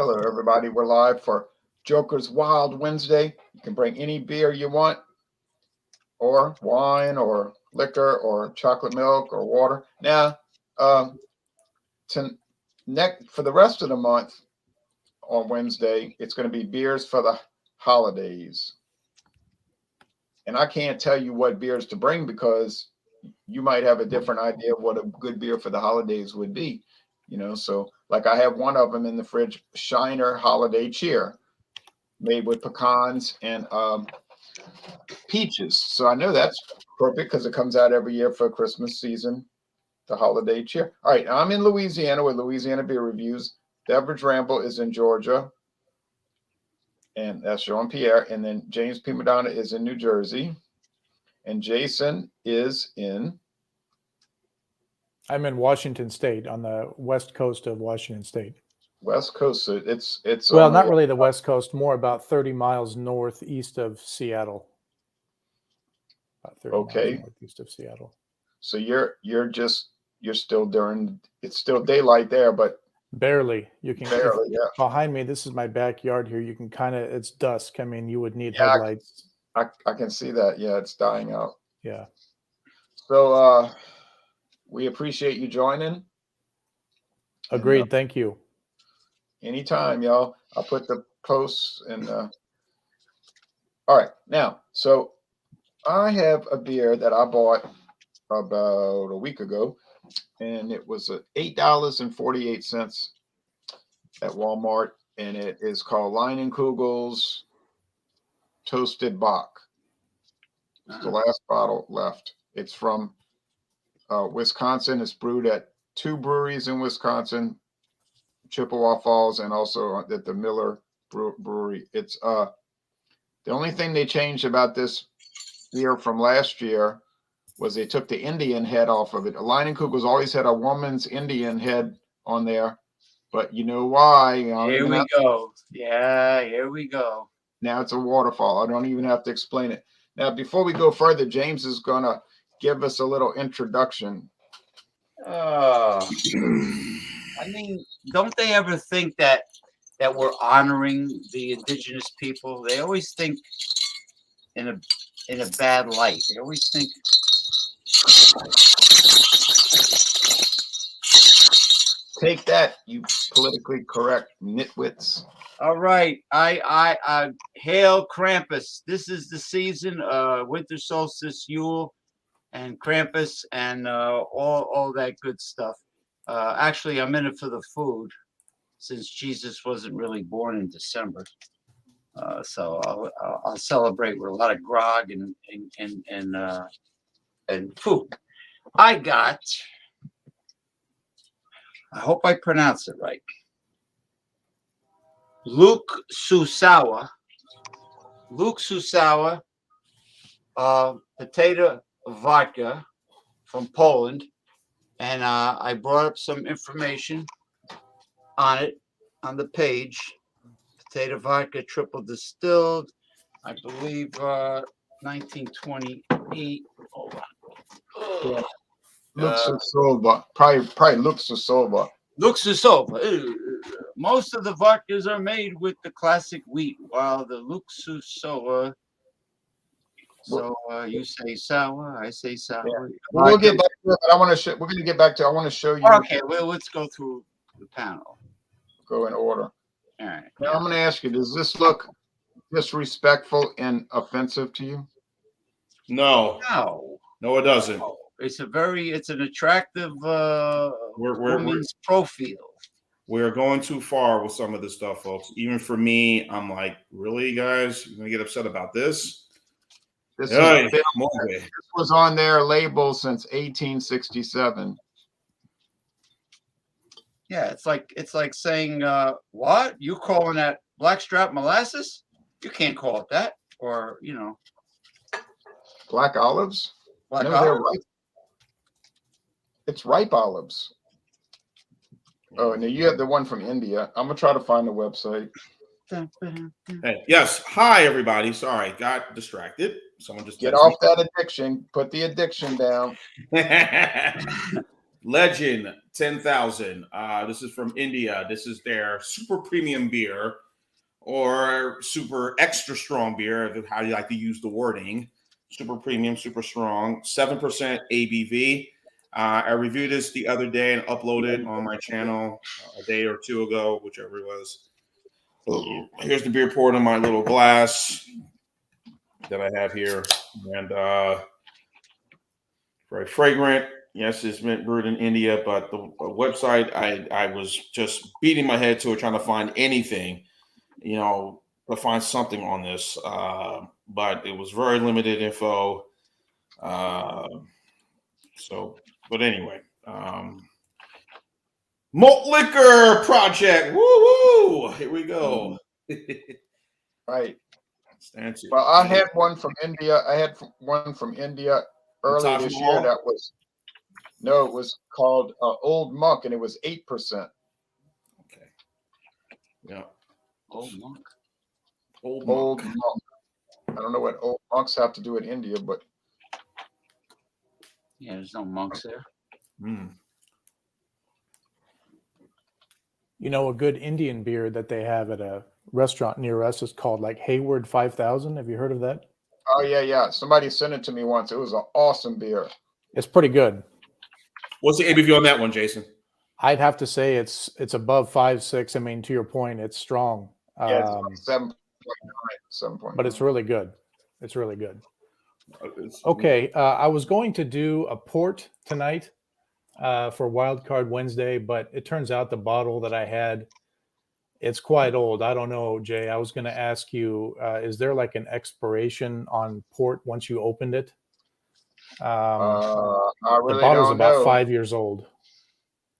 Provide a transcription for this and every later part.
Hello, everybody. We're live for Joker's Wild Wednesday. You can bring any beer you want, or wine, or liquor, or chocolate milk, or water. Now, for the rest of the month on Wednesday, it's going to be beers for the holidays. And I can't tell you what beers to bring because you might have a different idea of what a good beer for the holidays would be. So like I have one of them in the fridge, Shiner Holiday Cheer, made with pecans and peaches. So I know that's perfect because it comes out every year for Christmas season, the holiday cheer. All right, I'm in Louisiana with Louisiana Beer Reviews. Beverage Ramble is in Georgia, and that's Jean-Pierre. And then James P. Madonna is in New Jersey, and Jason is in... I'm in Washington State, on the west coast of Washington State. West Coast. So it's well, not really the West Coast, more about 30 miles northeast of Seattle. About 30 miles northeast of Seattle. So you're still it's still daylight there, but barely. You can barely, yeah. Behind me, this is my backyard here. You can it's dusk. I mean, you would need headlights. I can see that. Yeah, it's dying out. Yeah. So we appreciate you joining. Agreed. And, thank you. Anytime, y'all. I'll put the posts in. All right. Now, so I have a beer that I bought about a week ago, and it was $8.48 at Walmart, and it is called Leinenkugel's Toasted Bock. It's the last bottle left. It's from Wisconsin. It's brewed at 2 breweries in Wisconsin, Chippewa Falls, and also at the Miller Brewery. It's the only thing they changed about this beer from last year was they took the Indian head off of it. Leinenkugel's always had a woman's Indian head on there, but you know why? Here we go. Yeah, here we go. Now it's a waterfall. I don't even have to explain it. Now, before we go further, James is going to give us a little introduction. I mean, don't they ever think that we're honoring the indigenous people? They always think in a bad light. They always think. Take that, you politically correct nitwits. All right, I hail Krampus. This is the season, winter solstice, Yule, and Krampus, and all that good stuff. Actually, I'm in it for the food, since Jesus wasn't really born in December. So I'll celebrate with a lot of grog and food. I hope I pronounce it right. Luke Susawa, potato vodka from Poland, and I brought up some information on it on the page. Potato vodka, triple distilled, I believe 1928. Hold on. Yeah. Luxusova, probably Luxusova. Luxusova. Most of the vodkas are made with the classic wheat, while the Luxusova. So you say sour, I say sour. Yeah. We'll get back to it, but I want to show. We're going to get back to. I want to show you. Okay, well, let's go through the panel. Go in order. All right. Now I'm going to ask you: does this look disrespectful and offensive to you? No, it doesn't. No. It's an attractive woman's profile. We're going too far with some of this stuff, folks. Even for me, I'm like, really, guys? You're gonna get upset about this? This was on their label since 1867. Yeah, it's like saying, what? You calling that blackstrap molasses? You can't call it that. Or, Black olives? Black olives? Ripe. It's ripe olives. Oh, and you have the one from India. I'm going to try to find the website. Hey, yes. Hi, everybody. Sorry, got distracted. Someone just get off that addiction. Put the addiction down. Legend 10,000. This is from India. This is their super premium beer or super extra strong beer, how you like to use the wording. Super premium, super strong, 7% ABV. I reviewed this the other day and uploaded it on my channel a day or two ago, whichever it was. So here's the beer poured in my little glass that I have here. And very fragrant. Yes, it's been brewed in India, but the website, I was just beating my head to it, trying to find anything, to find something on this. But it was very limited info. But anyway, Malt Liquor Project. Woo! Here we go. Right. Stancy. Well, I had one from India. I had one from India earlier Taj this Mahal? year. It was called Old Monk, and it was 8%. Okay. Yeah. Old Monk. Old Monk. I don't know what old monks have to do in India, but Yeah, there's no monks there. A good Indian beer that they have at a restaurant near us is called like Hayward 5000. Have you heard of that? oh yeah. Somebody sent it to me once. It was an awesome beer. It's pretty good. What's the ABV on that one, Jason? I'd have to say it's above 5.6. I mean, to your point, it's strong. Yeah, it's like 7.9, 7.9. But it's really good. It's really good. Okay, I was going to do a port tonight for Wildcard Wednesday, but it turns out the bottle that I had, it's quite old. I don't know, Jay. I was going to ask you, is there like an expiration on port once you opened it? I really the bottle's don't about know. 5 years old.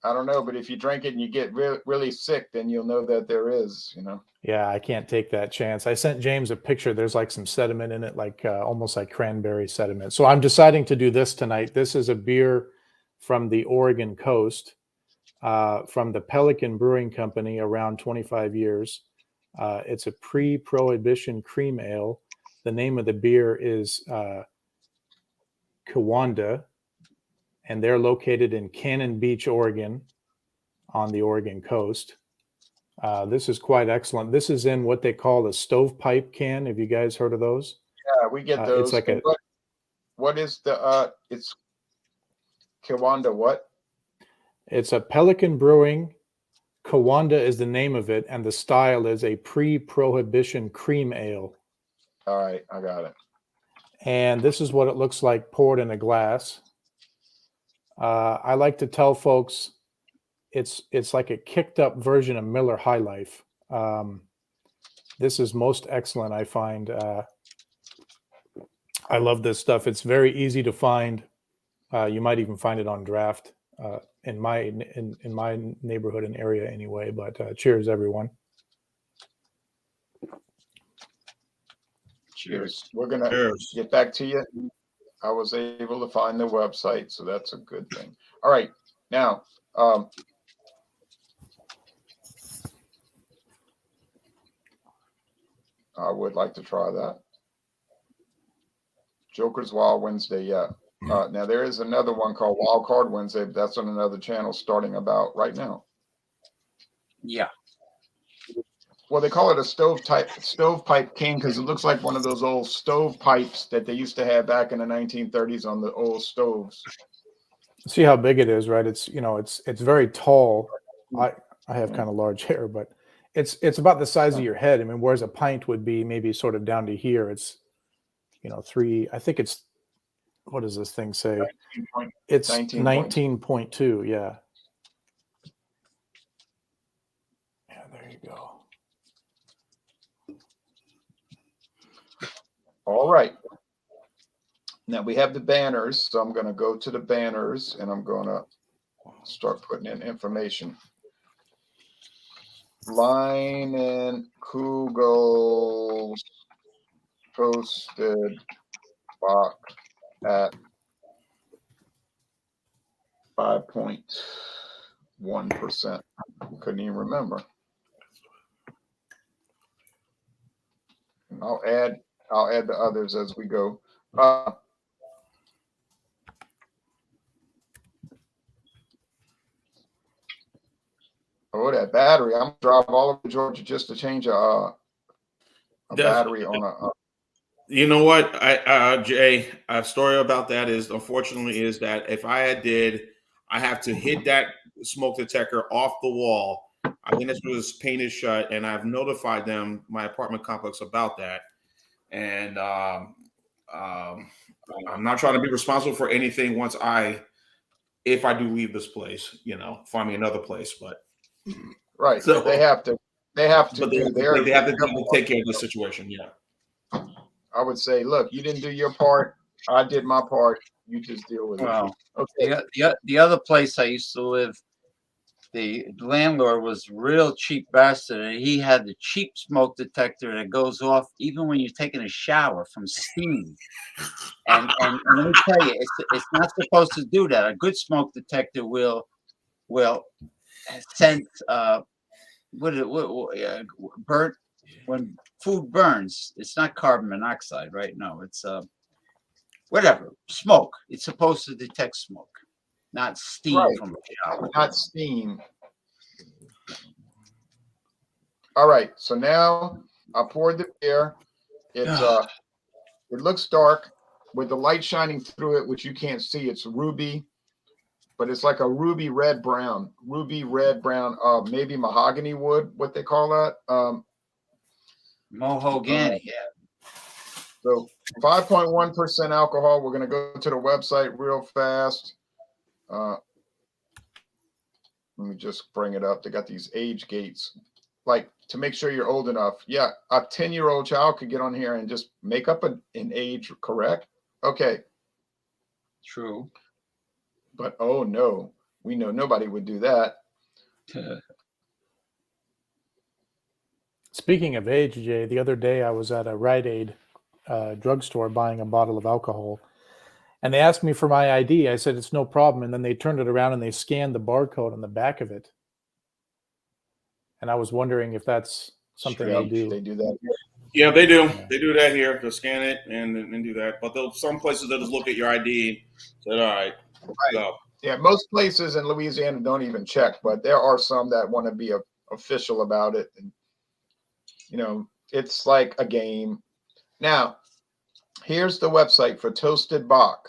I don't know, but if you drink it and you get really sick, then you'll know that there is, Yeah, I can't take that chance. I sent James a picture. There's like some sediment in it, like almost like cranberry sediment. So I'm deciding to do this tonight. This is a beer from the Oregon coast, from the Pelican Brewing Company, around 25 years. It's a pre-prohibition cream ale. The name of the beer is Kiwanda, and they're located in Cannon Beach, Oregon, on the Oregon coast. This is quite excellent. This is in what they call a stovepipe can. Have you guys heard of those? Yeah, we get those. It's like what is the it's Kiwanda what? It's a Pelican Brewing. Kiwanda is the name of it, and the style is a pre-prohibition cream ale. All right, I got it. And this is what it looks like poured in a glass. I like to tell folks it's like a kicked up version of Miller High Life. This is most excellent, I find. I love this stuff. It's very easy to find. You might even find it on draft in my neighborhood and area anyway. But cheers, everyone. Cheers. We're gonna get back to you. I was able to find the website, so that's a good thing. All right, now I would like to try that. Joker's Wild Wednesday, yeah. Now there is another one called Wild Card Wednesday, but that's on another channel starting about right now. Yeah. Well, they call it a stovepipe king because it looks like one of those old stovepipes that they used to have back in the 1930s on the old stoves. See how big it is, right? It's it's very tall. I have kind of large hair, but it's about the size of your head. I mean, whereas a pint would be maybe sort of down to here. It's 3. I think it's, what does this thing say? It's 19.2. Yeah. Yeah, there you go. All right. Now we have the banners, so I'm going to go to the banners and I'm going to start putting in information. Line and Kugels posted box at 5.1%. Couldn't even remember. I'll add the others as we go. throw that battery. I'm gonna drive all over Georgia just to change a battery on a. You know what, Jay? A story about that is, unfortunately, is that if I have to hit that smoke detector off the wall. I think this was painted shut, and I've notified them, my apartment complex, about that. And I'm not trying to be responsible for anything if I do leave this place, find me another place. But right, so they have to they have to take care of the situation. Yeah. I would say, look, you didn't do your part. I did my part. You just deal with it. Well, Okay. the other place I used to live, the landlord was a real cheap bastard, and he had the cheap smoke detector that goes off even when you're taking a shower from steam. And let me tell you, it's not supposed to do that. A good smoke detector will sense burnt when food burns. It's not carbon monoxide, right? No, it's whatever, smoke. It's supposed to detect smoke, not steam Right. from a shower. Not steam. All right. So now I poured the beer. It's it looks dark with the light shining through it, which you can't see. It's ruby, but it's like a ruby red brown, maybe mahogany wood, what they call that. Mahogany, yeah. So 5.1% alcohol. We're going to go to the website real fast. Let me just bring it up. They got these age gates, like to make sure you're old enough. Yeah, a 10-year-old child could get on here and just make up an age, correct? Okay. True. But oh no, we know nobody would do that. Speaking of age, Jay, the other day I was at a Rite Aid drugstore buying a bottle of alcohol, and they asked me for my ID. I said, it's no problem. And then they turned it around and they scanned the barcode on the back of it. And I was wondering if that's something they do. They do that. Yeah, they do. Yeah. They do that here. They'll scan it and do that. But some places they'll just look at your ID and say, all right, go. Yeah, most places in Louisiana don't even check, but there are some that want to be official about it. And, it's like a game. Now, here's the website for Toasted Bock.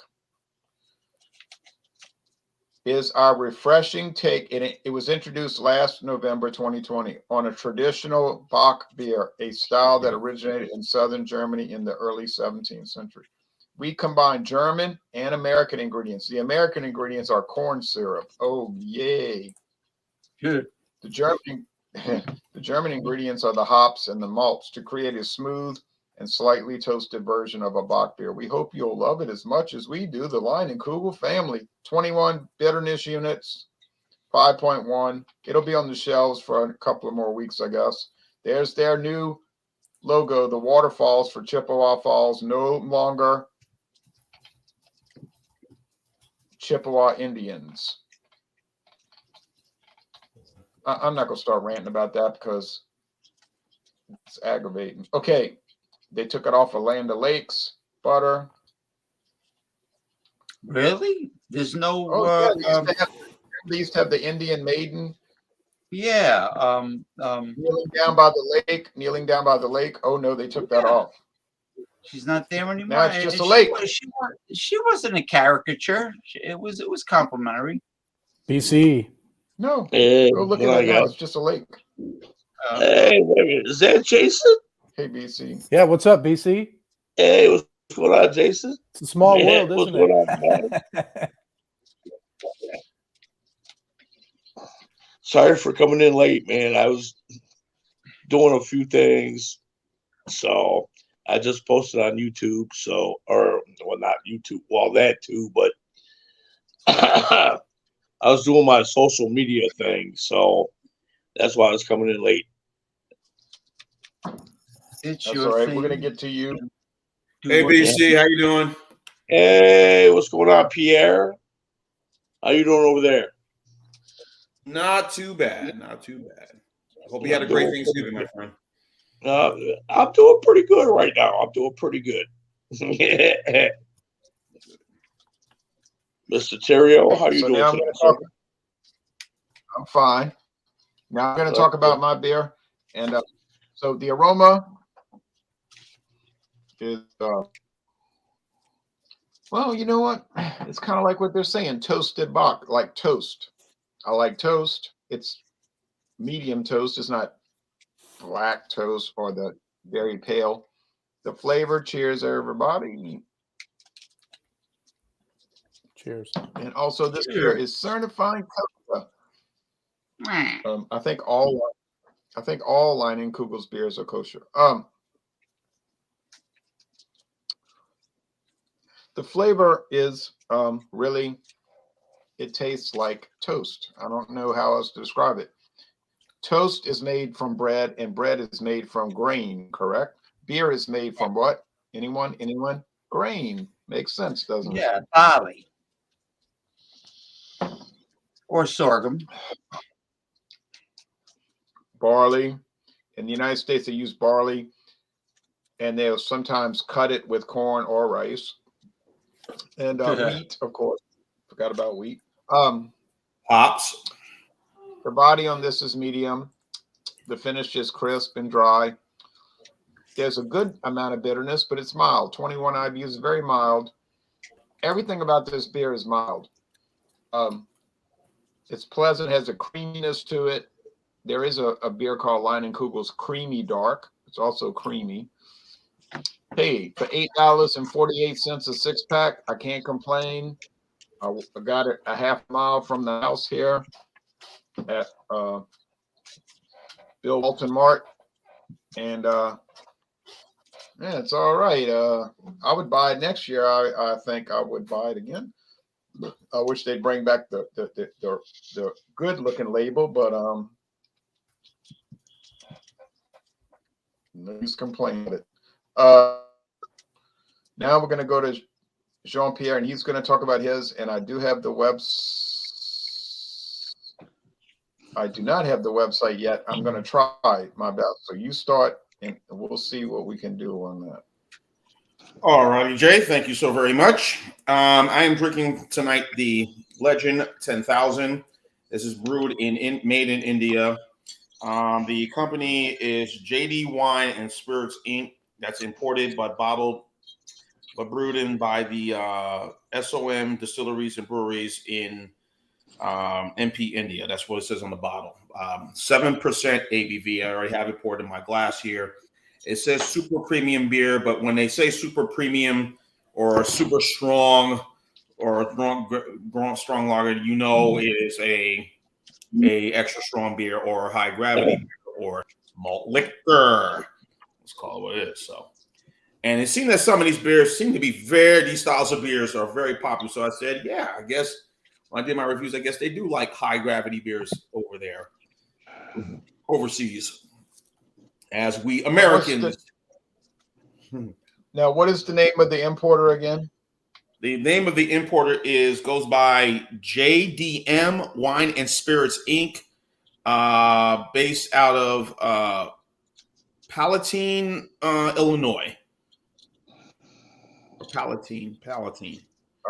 Is our refreshing take, and it was introduced last November 2020 on a traditional Bock beer, a style that originated in southern Germany in the early 17th century. We combine German and American ingredients. The American ingredients are corn syrup. Oh, yay. Good. The German ingredients are the hops and the malts to create a smooth and slightly toasted version of a Bock beer. We hope you'll love it as much as we do. The Line and Kugel family, 21 bitterness units, 5.1. It'll be on the shelves for a couple of more weeks, I guess. There's their new logo, the waterfalls for Chippewa Falls, no longer Chippewa Indians. I'm not going to start ranting about that because it's aggravating. Okay. They took it off of Land O'Lakes, butter. Really? There's no. They used to have the Indian maiden. Yeah. Kneeling down by the lake. Oh no, they took that off. She's not there anymore. Now it's just a lake. She wasn't a caricature. It was complimentary. BC. No. Go look at it now. It's just a lake. Hey, wait a minute. Is that Jason? Hey, BC. Yeah, what's up, BC? Hey, what's going on, Jason? It's a small world, isn't it? Sorry for coming in late, man. I was doing a few things. So I just posted on YouTube. Not YouTube. Well, that too, but I was doing my social media thing. So that's why I was coming in late. That's all right. We're gonna get to you. Hey, BC, how you doing? Hey, what's going on, Pierre? How you doing over there? Not too bad. Not too bad. Hope you had a great Thanksgiving, my friend. I'm doing pretty good right now. I'm doing pretty good. Mr. Terrio, how you doing? I'm fine. Now I'm going to talk about my beer, and so the aroma is well, you know what? It's kind of like what they're saying, toasted Bach, like toast. I like toast. It's medium toast. It's not black toast or the very pale. The flavor, cheers, everybody. Cheers. And also, this beer is certified kosher. I think all Line Kugel's beers are kosher. The flavor is really, it tastes like toast. I don't know how else to describe it. Toast is made from bread, and bread is made from grain, correct? Beer is made from what? Anyone? Grain. Makes sense, doesn't it? Yeah, barley or sorghum. Barley. In the United States, they use barley, and they'll sometimes cut it with corn or rice. And wheat, of course. Forgot about wheat. Hops. The body on this is medium. The finish is crisp and dry. There's a good amount of bitterness, but it's mild. 21 IBUs is very mild. Everything about this beer is mild. It's pleasant, has a creaminess to it. There is a beer called Line & Kugel's Creamy Dark. It's also creamy. Hey, for $8.48 a six-pack, I can't complain. I got it a half mile from the house here at Bill Walton Mart. And yeah, it's all right. I would buy it next year. I think I would buy it again. I wish they'd bring back the good looking label, but no use complaining with it. Now we're going to go to Jean-Pierre, and he's going to talk about his. And I do have the I do not have the website yet. I'm going to try my best. So you start, and we'll see what we can do on that. All righty, Jay. Thank you so very much. I am drinking tonight the Legend 10,000. This is brewed made in India. The company is JD Wine and Spirits Inc. That's imported but brewed in by the SOM distilleries and breweries in MP India. That's what it says on the bottle. 7% ABV. I already have it poured in my glass here. It says super premium beer, but when they say super premium or super strong or strong lager, you know it is a extra strong beer or high gravity beer or malt liquor. Let's call it what it is. So, and it seemed that some of these beers seem to be these styles of beers are very popular. So I said, yeah, I guess when I did my reviews, I guess they do like high gravity beers over there, overseas. As we Americans. Now, what is the name of the importer again? The name of the importer goes by JDM Wine and Spirits Inc., based out of Palatine, Illinois. Palatine. All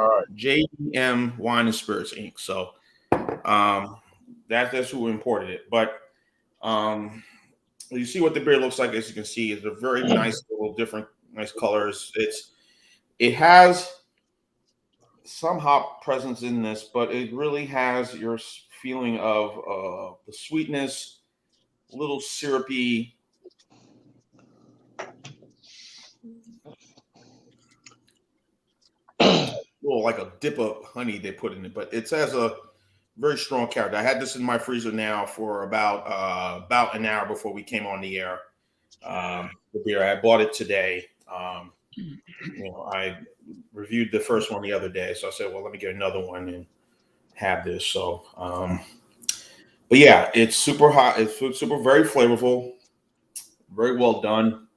right. JDM Wine and Spirits Inc. So that's who imported it. But you see what the beer looks like. As you can see, it's a very nice little different, nice colors. It has some hop presence in this, but it really has your feeling of the sweetness, a little syrupy. Little like a dip of honey they put in it, but it has a very strong character. I had this in my freezer now for about an hour before we came on the air. The beer, I bought it today. I reviewed the first one the other day, so I said, well, let me get another one and have this. So, but yeah, it's super hot. It's super, very flavorful, very well done.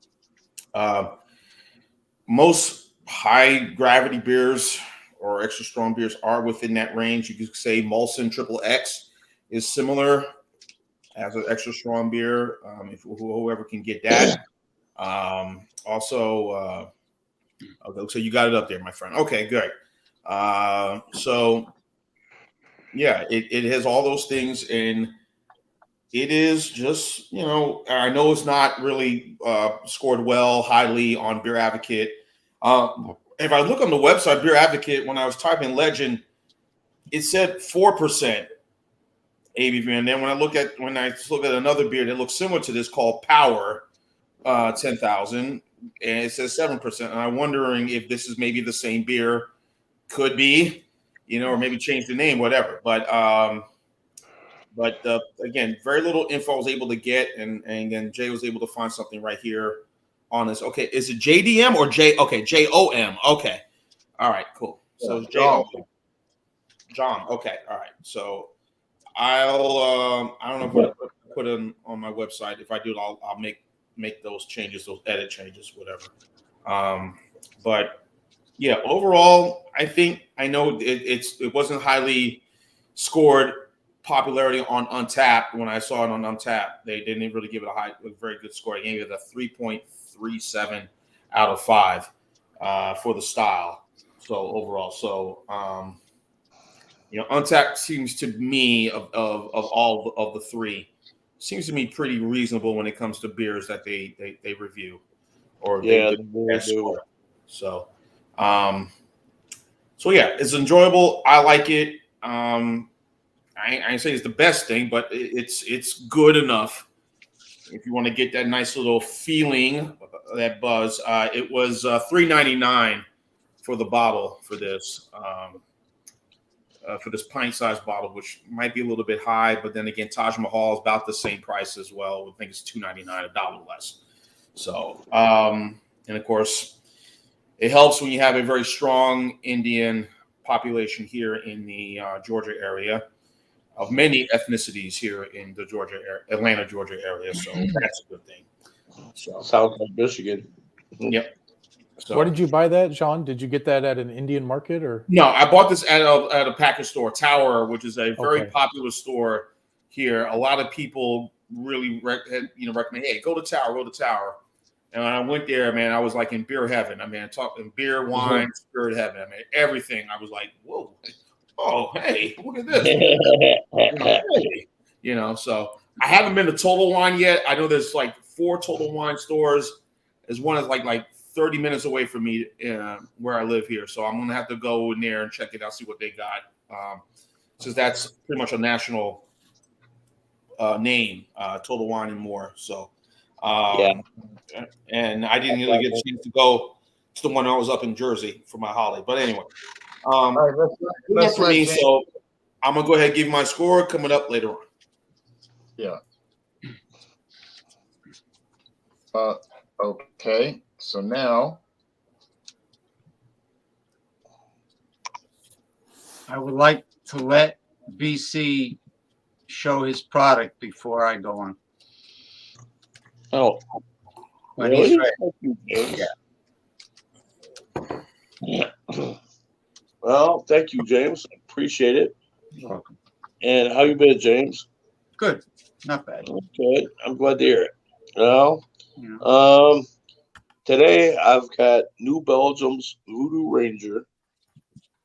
Most high gravity beers or extra strong beers are within that range. You could say Molson Triple X is similar as an extra strong beer. If whoever can get that. Also, okay, so you got it up there, my friend. Okay, good. So yeah, it has all those things, and it is just, I know it's not really scored well highly on Beer Advocate. If I look on the website, Beer Advocate, when I was typing legend, it said 4% ABV. And then when I look at another beer that looks similar to this called Power 10,000, and it says 7%. And I'm wondering if this is maybe the same beer. Could be, or maybe change the name, whatever. But again, very little info I was able to get, and then Jay was able to find something right here on this. Okay, is it JDM or J? Okay, JOM. Okay, all right, cool. So it's JOM. John. Okay, all right. So I'll I don't know if I put it on my website. If I do, I'll make those changes, those edit changes, whatever. But yeah, overall, I know it wasn't highly scored popularity on Untapped. When I saw it on Untapped, they didn't really give it a very good score. They gave it a 3.37 out of 5 for the style. So overall, Untapped seems to me of all of the three seems to me pretty reasonable when it comes to beers that they review or they score. So yeah, it's enjoyable. I like it. I ain't say it's the best thing, but it's good enough. If you want to get that nice little feeling, that buzz, it was $3.99 for the bottle for this pint-sized bottle, which might be a little bit high, but then again, Taj Mahal is about the same price as well. I think it's $2.99, $1 less. So, and of course, it helps when you have a very strong Indian population here in the Georgia area, of many ethnicities here in the Atlanta, Georgia area. So that's a good thing. So sounds like Michigan. Yep. So, where did you buy that, John? Did you get that at an Indian market or? No, I bought this at a package store, Tower, which is a very popular store here. A lot of people really recommend, hey, go to Tower. And when I went there, man, I was like in beer heaven. I mean, talking beer, wine, spirit heaven. I mean, everything. I was like, whoa, oh, hey, look at this. So I haven't been to Total Wine yet. I know there's like 4 Total Wine stores. There's one that's like 30 minutes away from me where I live here. So I'm going to have to go in there and check it out, see what they got. Since that's pretty much a national name, Total Wine and More. So, and I didn't really get a chance to go to the one I was up in Jersey for my holiday. But anyway, all right, that's for me. So I'm going to go ahead and give my score coming up later on. Yeah. Okay. So now I would like to let BC show his product before I go on. Oh, When really? he's ready. Yeah. Well, thank you, James. Appreciate it. You're welcome. And how you been, James? Good. Not bad. Good. I'm glad to hear it. Well, Yeah. today I've got New Belgium's Voodoo Ranger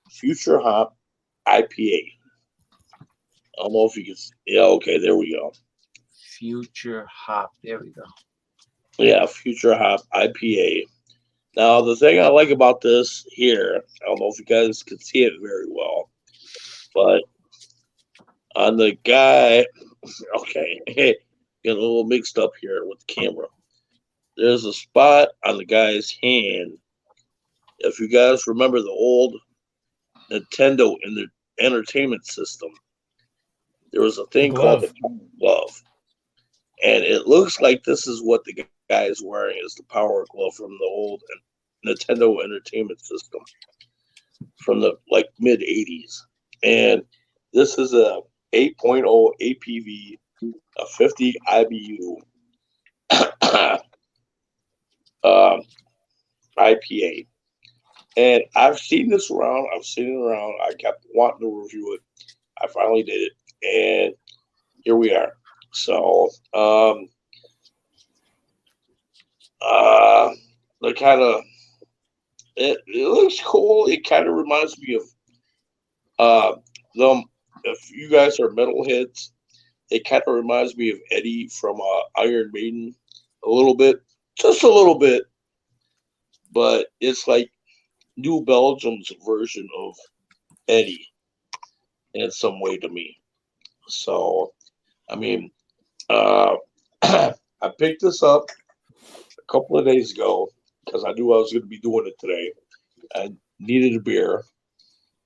Future Hop IPA. I don't know if you can. Yeah, okay, there we go. Future Hop. There we go. Yeah, Future Hop IPA. Now, the thing I like about this here, I don't know if you guys can see it very well, but on the guy, okay, getting a little mixed up here with the camera. There's a spot on the guy's hand. If you guys remember the old Nintendo in the entertainment system, there was a thing called the Power Glove. And it looks like this is what the guy is wearing, is the Power Glove from the old Nintendo entertainment system from the mid 80s. And this is a 8.0 APV, a 50 IBU IPA. And I've seen this around. I've seen it around. I kept wanting to review it. I finally did it. And here we are. So, the kind of, it looks cool. It kind of reminds me of them. If you guys are metalheads, it kind of reminds me of Eddie from Iron Maiden a little bit, just a little bit, but it's like New Belgium's version of Eddie in some way to me. So, I mean, I picked this up a couple of days ago because I knew I was going to be doing it today. I needed a beer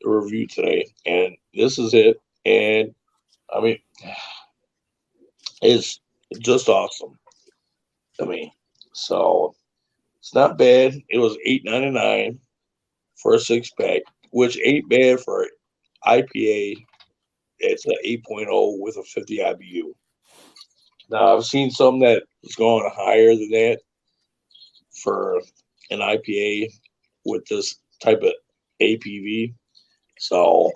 to review today, and this is it. And I mean, it's just awesome. I mean, so it's not bad. It was $8.99 for a 6-pack, which ain't bad for IPA. It's an 8.0 with a 50 IBU. Now I've seen some that has gone higher than that for an IPA with this type of APV. So,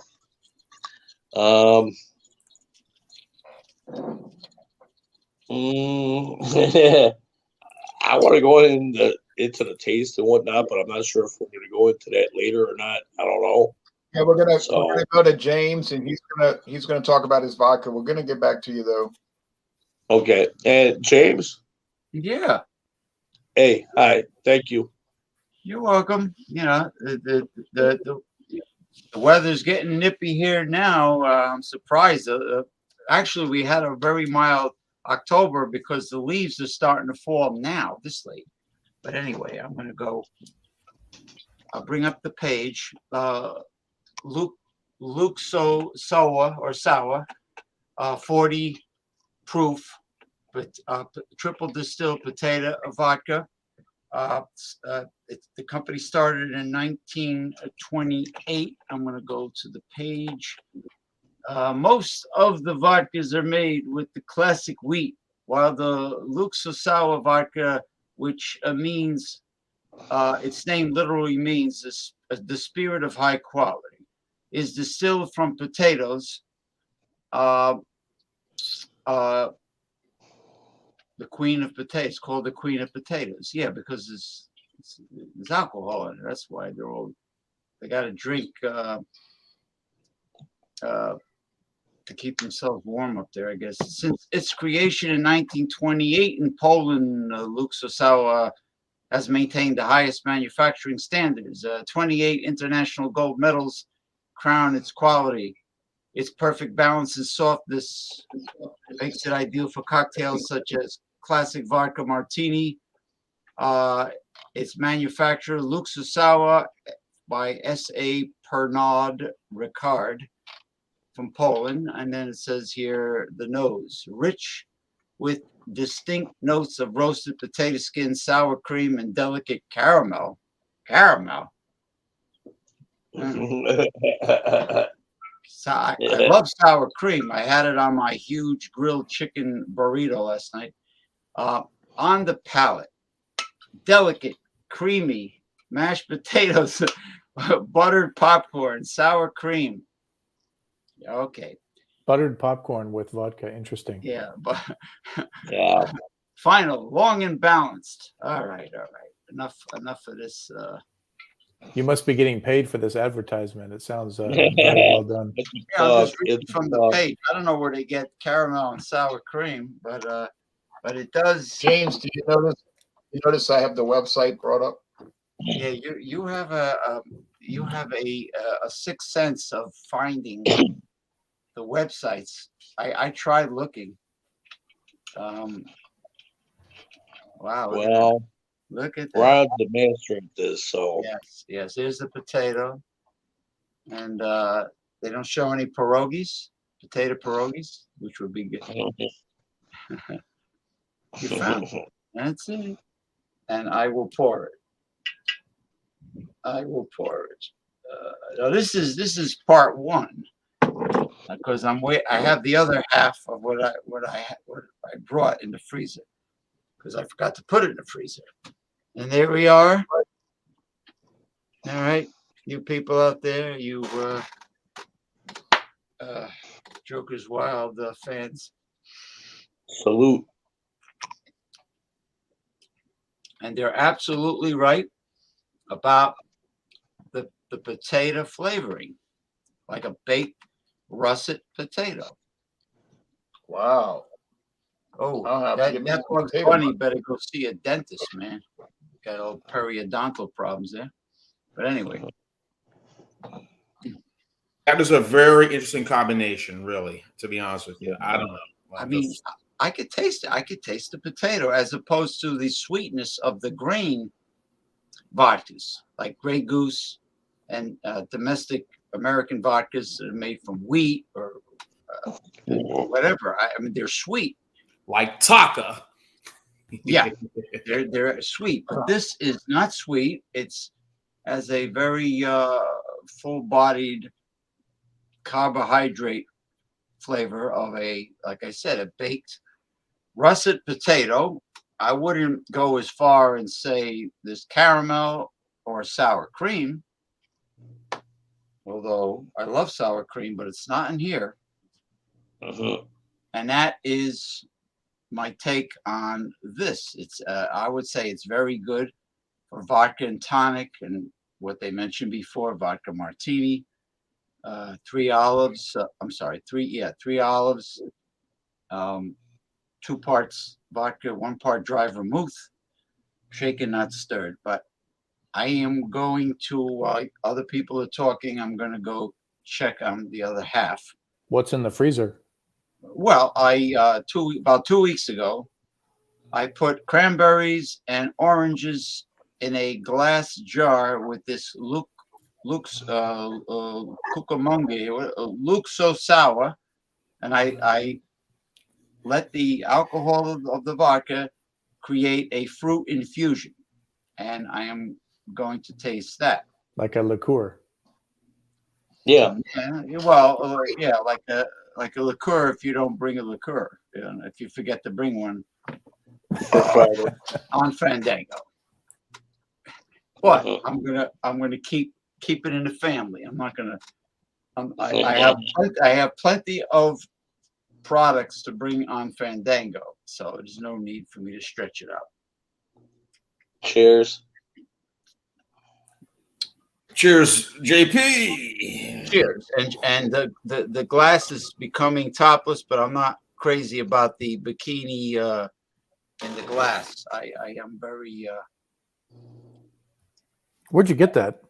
I want to go into the taste and whatnot, but I'm not sure if we're going to go into that later or not. I don't know. Yeah, we're gonna go to James, and he's gonna talk about his vodka. We're gonna get back to you though. Okay, and James. Yeah, Hey, hi. Thank you. you're welcome. You know, the weather's getting nippy here now. I'm surprised. Actually, we had a very mild October because the leaves are starting to fall now, this late. But anyway, I'm going to go. I'll bring up the page. Luke Sour, 40 proof, but triple distilled potato vodka. The company started in 1928. I'm going to go to the page. Most of the vodkas are made with the classic wheat, while the Sour vodka, which means its name literally means the spirit of high quality, is distilled from potatoes. The queen of potatoes, called the queen of potatoes. Yeah, because there's alcohol in it. That's why they got to drink to keep themselves warm up there, I guess. Since its creation in 1928 in Poland, Sour has maintained the highest manufacturing standards. 28 international gold medals crown its quality. Its perfect balance and softness makes it ideal for cocktails such as classic vodka martini. Its manufacturer, Sour by S.A. Pernod Ricard from Poland. And then it says here, the nose, rich with distinct notes of roasted potato skin, sour cream, and delicate caramel. Caramel. So I love sour cream. I had it on my huge grilled chicken burrito last night. On the palate, delicate, creamy, mashed potatoes, buttered popcorn, sour cream. Okay. Buttered popcorn with vodka. Interesting. Yeah, but Yeah. final, long and balanced. All right. Enough of this. You must be getting paid for this advertisement. It sounds very well done. Yeah, I'm just reading from the page. I don't know where they get caramel and sour cream, but it does. James, do you notice I have the website brought up? Yeah, you have a sixth sense of finding the websites. I tried looking. Wow. Well, look at that. Ron's the master at this, so Yes. Here's the potato, and they don't show any potato pierogies, which would be good. You found it. That's it. And I will pour it. Now this is part one, because I have the other half of what I brought in the freezer, because I forgot to put it in the freezer. And there we are. All right, you people out there, you Joker's Wild fans. salute. And they're absolutely right about the potato flavoring, like a baked russet potato. Wow. Oh, I'll have to that get me some Bugs potato Bunny mud. better go see a dentist, man. Got all periodontal problems there. But anyway, That is a very interesting combination, really, to be honest with you. I don't know. I mean, I could taste it. I could taste the potato as opposed to the sweetness of the grain vodkas, like Grey Goose and domestic American vodkas that are made from wheat or whatever. I mean, they're sweet. like Taka. Yeah, they're sweet, but this is not sweet. It's as a very full-bodied carbohydrate flavor of a, like I said, a baked russet potato. I wouldn't go as far and say there's caramel or sour cream, although I love sour cream, but it's not in here. And that is my take on this. It's I would say it's very good for vodka and tonic and what they mentioned before, vodka martini. 3 olives. I'm sorry, three olives. 2 parts vodka, 1 part dry vermouth, shaken not stirred. But I am going to. Other people are talking. I'm going to go check on the other half. What's in the freezer? Well, about 2 weeks ago, I put cranberries and oranges in a glass jar with this Luke's Cucamonga, Luke so sour, and I let the alcohol of the vodka create a fruit infusion, and I am going to taste that. Like a liqueur. Yeah. Well, yeah, like a liqueur if you don't bring a liqueur, if you forget to bring one on Fandango. But I'm gonna keep it in the family. I'm not gonna. I have plenty of products to bring on Fandango, so there's no need for me to stretch it out. Cheers. Cheers, JP. Cheers. And the glass is becoming topless, but I'm not crazy about the bikini in the glass. I am very. Where'd you get that?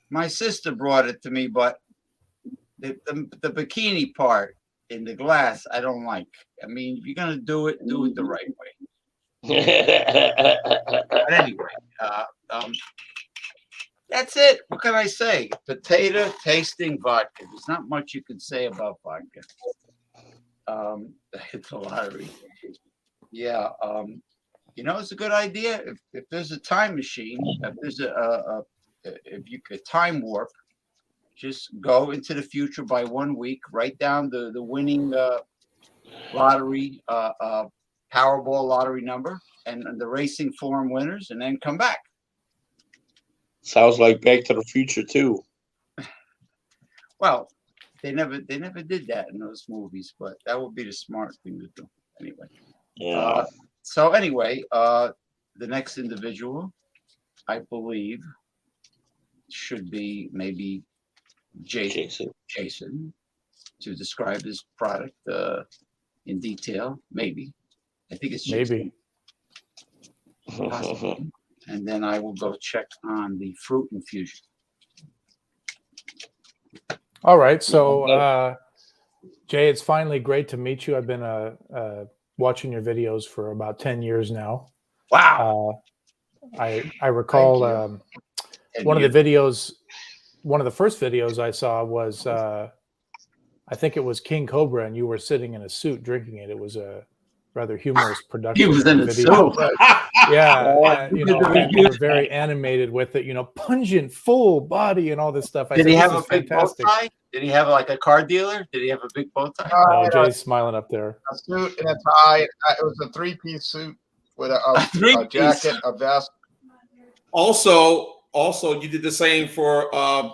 My sister brought it to me, but the bikini part in the glass I don't like. I mean, if you're gonna do it the right way. But anyway, that's it. What can I say? Potato tasting vodka. There's not much you can say about vodka. Hit the lottery. Yeah. It's a good idea. If there's a time machine, if there's if you could time warp, just go into the future by 1 week, write down the winning lottery, Powerball lottery number and the racing form winners, and then come back. Sounds like Back to the Future too. Well, they never did that in those movies, but that would be the smart thing to do anyway. Yeah. So anyway, the next individual, I believe, should be maybe Jason to describe his product in detail. Maybe. I think it's Jason. Maybe. Possibly. And then I will go check on the fruit infusion. All right. So, Jay, it's finally great to meet you. I've been watching your videos for about 10 years now. Wow. I recall one of the first videos I saw was, I think it was King Cobra, and you were sitting in a suit drinking it. It was a rather humorous production. He was in a video. suit. Yeah, and, you were very animated with it. Pungent, full body, and all this stuff. Did he have a big bow tie? Did he have like a car dealer? Did he have a big bow tie? No, Jay's smiling up there. A suit and a tie. It was a 3-piece suit with a jacket, a vest. Also, you did the same for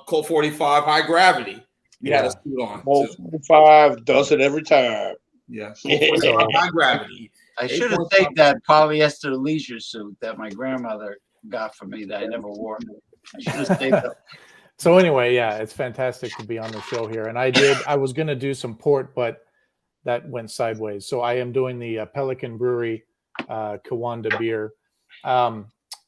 Colt 45 High Gravity. You had a suit on. Colt 45 does it every time. Yeah. Colt 45 High Gravity. I should have taken that polyester leisure suit that my grandmother got for me that I never wore. I should have saved that. So anyway, yeah, it's fantastic to be on the show here. And I was going to do some port, but that went sideways. So I am doing the Pelican Brewery Kiwanda beer.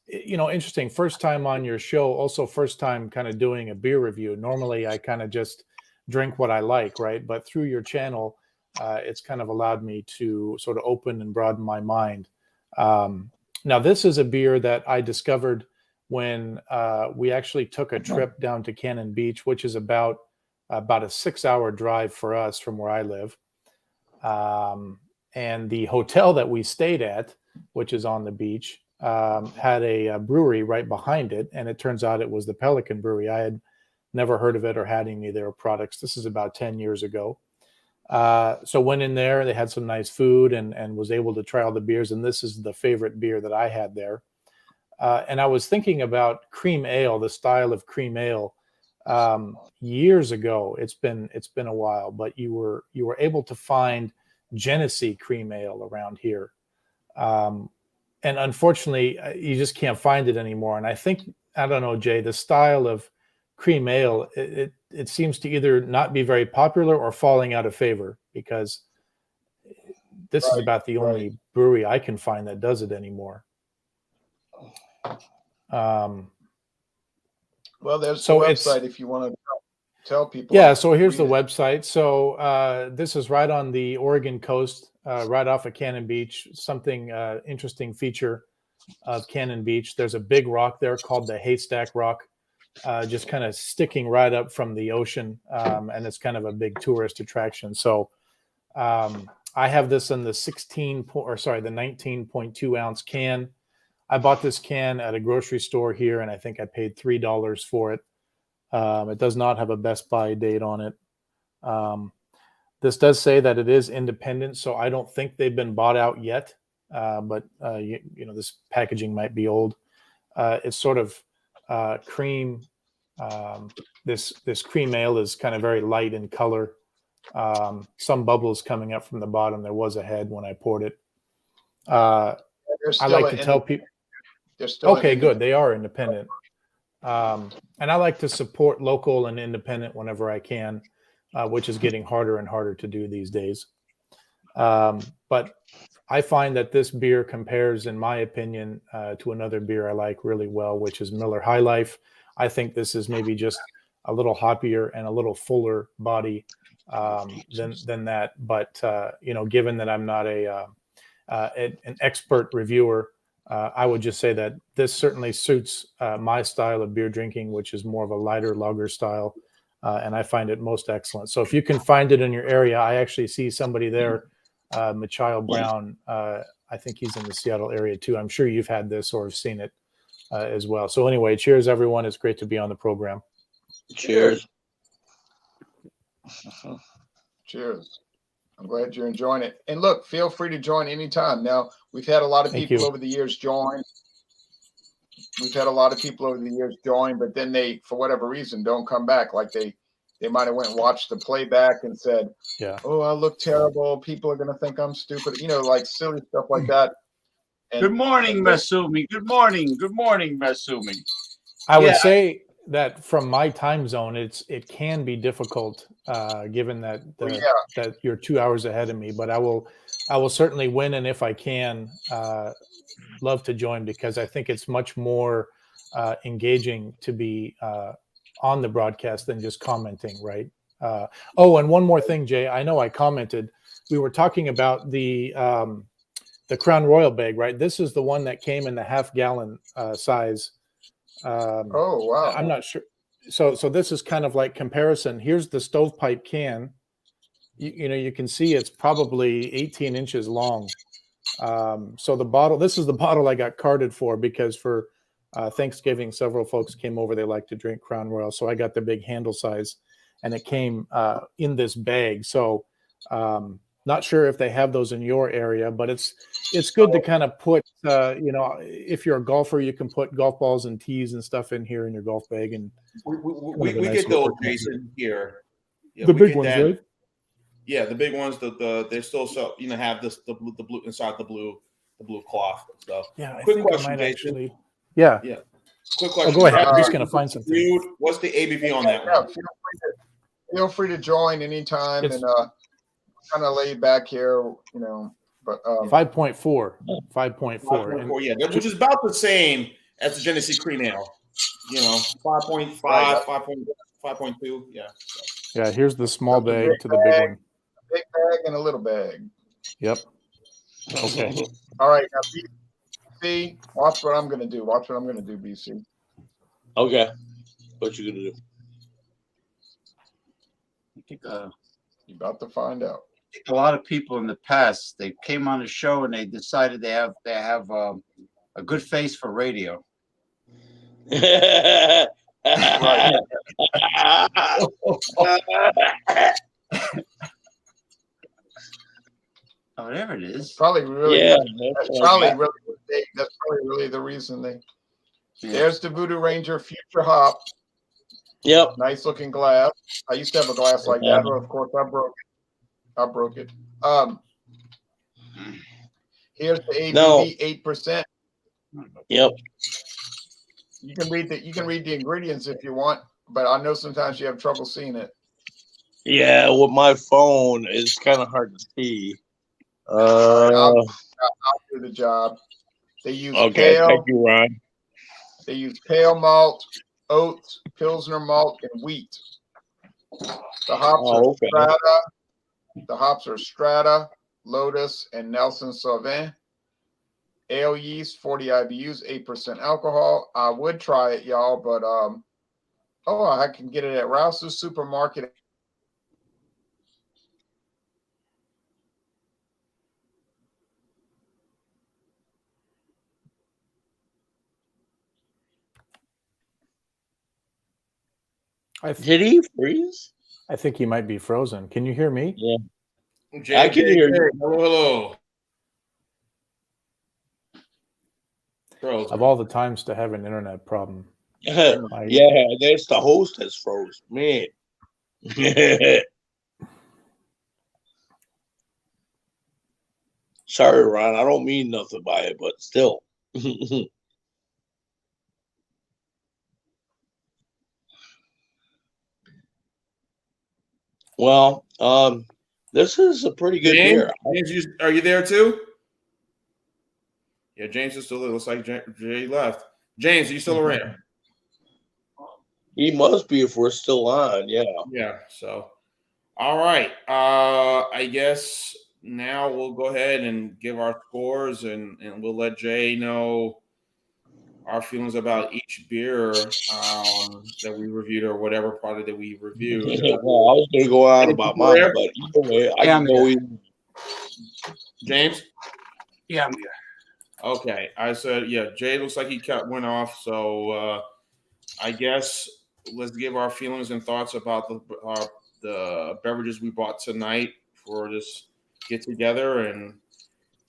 Interesting. First time on your show. Also, first time kind of doing a beer review. Normally, I kind of just drink what I like, right? But through your channel, it's kind of allowed me to sort of open and broaden my mind. Now, this is a beer that I discovered when we actually took a trip down to Cannon Beach, which is about a 6-hour drive for us from where I live. And the hotel that we stayed at, which is on the beach, had a brewery right behind it. And it turns out it was the Pelican Brewery. I had never heard of it or had any of their products. This is about 10 years ago. So went in there, they had some nice food and was able to try all the beers. And this is the favorite beer that I had there. And I was thinking about cream ale, the style of cream ale, years ago. It's been a while, but you were able to find Genesee cream ale around here. And unfortunately, you just can't find it anymore. And I think, I don't know, Jay, the style of cream ale, it seems to either not be very popular or falling out of favor, because this is about the only brewery I can find that does it anymore. Well, there's so the website if you want to tell people. Yeah, so here's the website. So this is right on the Oregon coast, right off of Cannon Beach. Something interesting feature of Cannon Beach. There's a big rock there called the Haystack Rock, just kind of sticking right up from the ocean, and it's kind of a big tourist attraction. So I have this in the 19.2 ounce can. I bought this can at a grocery store here, and I think I paid $3 for it. It does not have a Best Buy date on it. This does say that it is independent, so I don't think they've been bought out yet. But this packaging might be old. It's sort of cream. This cream ale is kind of very light in color. Some bubbles coming up from the bottom. There was a head when I poured it. I like to tell people. Okay, good. They are independent. And I like to support local and independent whenever I can, which is getting harder and harder to do these days. But I find that this beer compares, in my opinion, to another beer I like really well, which is Miller High Life. I think this is maybe just a little hoppier and a little fuller body than that. But given that I'm not an expert reviewer, I would just say that this certainly suits my style of beer drinking, which is more of a lighter lager style, and I find it most excellent. So if you can find it in your area, I actually see somebody there, Michael Brown. I think he's in the Seattle area too. I'm sure you've had this or have seen it as well. So anyway, cheers, everyone. It's great to be on the program. Cheers. Cheers. I'm glad you're enjoying it. And look, feel free to join anytime. Now, we've had a lot of people over the years join. We've had a lot of people over the years join, but then they, for whatever reason, don't come back. Like they might have went and watched the playback and said, "Oh, I look terrible. People are going to think I'm stupid." Like silly stuff like that. And, good morning, Masumi. Good morning, Masumi. I would say that from my time zone, it can be difficult, given that that you're 2 hours ahead of me. But I will certainly win, and if I can, love to join, because I think it's much more engaging to be on the broadcast than just commenting, right? And one more thing, Jay. I know I commented. We were talking about the Crown Royal bag, right? This is the one that came in the half-gallon size. Oh, wow. I'm not sure. So this is kind of like comparison. Here's the stovepipe can. You can see it's probably 18 inches long. So the bottle, this is the bottle I got carded for, because for Thanksgiving, several folks came over. They like to drink Crown Royal. So I got the big handle size, and it came in this bag. So not sure if they have those in your area, but it's good to kind of put, if you're a golfer, you can put golf balls and tees and stuff in here in your golf bag. And we get those, Jason, here. Yeah, the big ones, right? Yeah, the big ones. They're still have this the blue inside the blue cloth. So yeah, quick question, Jason. Actually, yeah. Quick question. Go ahead. I'm just gonna find something. What's the ABV on that one? Feel free to join anytime, and kind of laid back here, you know. But 5.4. 5.4. 5.4, yeah, which is about the same as the Genesee Cream Ale. You know, 5.5, Right. 5.2, yeah. So. Yeah, here's the small There's a bag big to the big one. big bag and a little bag. Yep. Okay. All right, now BC, watch what I'm gonna do. Watch what I'm gonna do, BC. Okay. What you gonna do? I think, You about to find out. a lot of people in the past, they came on the show and they decided they have a good face for radio. Right. Whatever it is. Probably really. Yeah, That's probably really the reason they. Yeah. There's the Voodoo Ranger Future Hop. Yep. Nice looking glass. I used to have a glass like that, but of course I broke it. Here's the ABV, 8%. Yep. You can read the ingredients if you want, but I know sometimes you have trouble seeing it. Yeah, with my phone, it's kind of hard to see. I'll do the job. They use Okay, pale. thank you, Ron. They use pale malt, oats, pilsner malt, and wheat. The hops are okay. Strata. The hops are Strata, Lotus, and Nelson Sauvin. Ale yeast, 40 IBUs, 8% alcohol. I would try it, y'all, but I can get it at Rouse's Supermarket. Did he freeze? I think he might be frozen. Can you hear me? Yeah. JJ, I can hear you. Hello. Frozen. Of all the times to have an internet problem. Yeah, that's the host that's froze. Man. Sorry, Ron. I don't mean nothing by it, but still. Well, this is a pretty good beer. James, are you there too? Yeah, James is still there. Looks like Jay left. James, are you still around? He must be if we're still on. Yeah. Yeah. So, all right. I guess now we'll go ahead and give our scores, and we'll let Jay know our feelings about each beer that we reviewed or whatever product that we reviewed. Well, I was going to go on about mine, but either way, I can go in. James? Yeah, I'm here. Okay. I said, yeah, Jay looks like he went off. So I guess let's give our feelings and thoughts about the beverages we bought tonight for this get together, and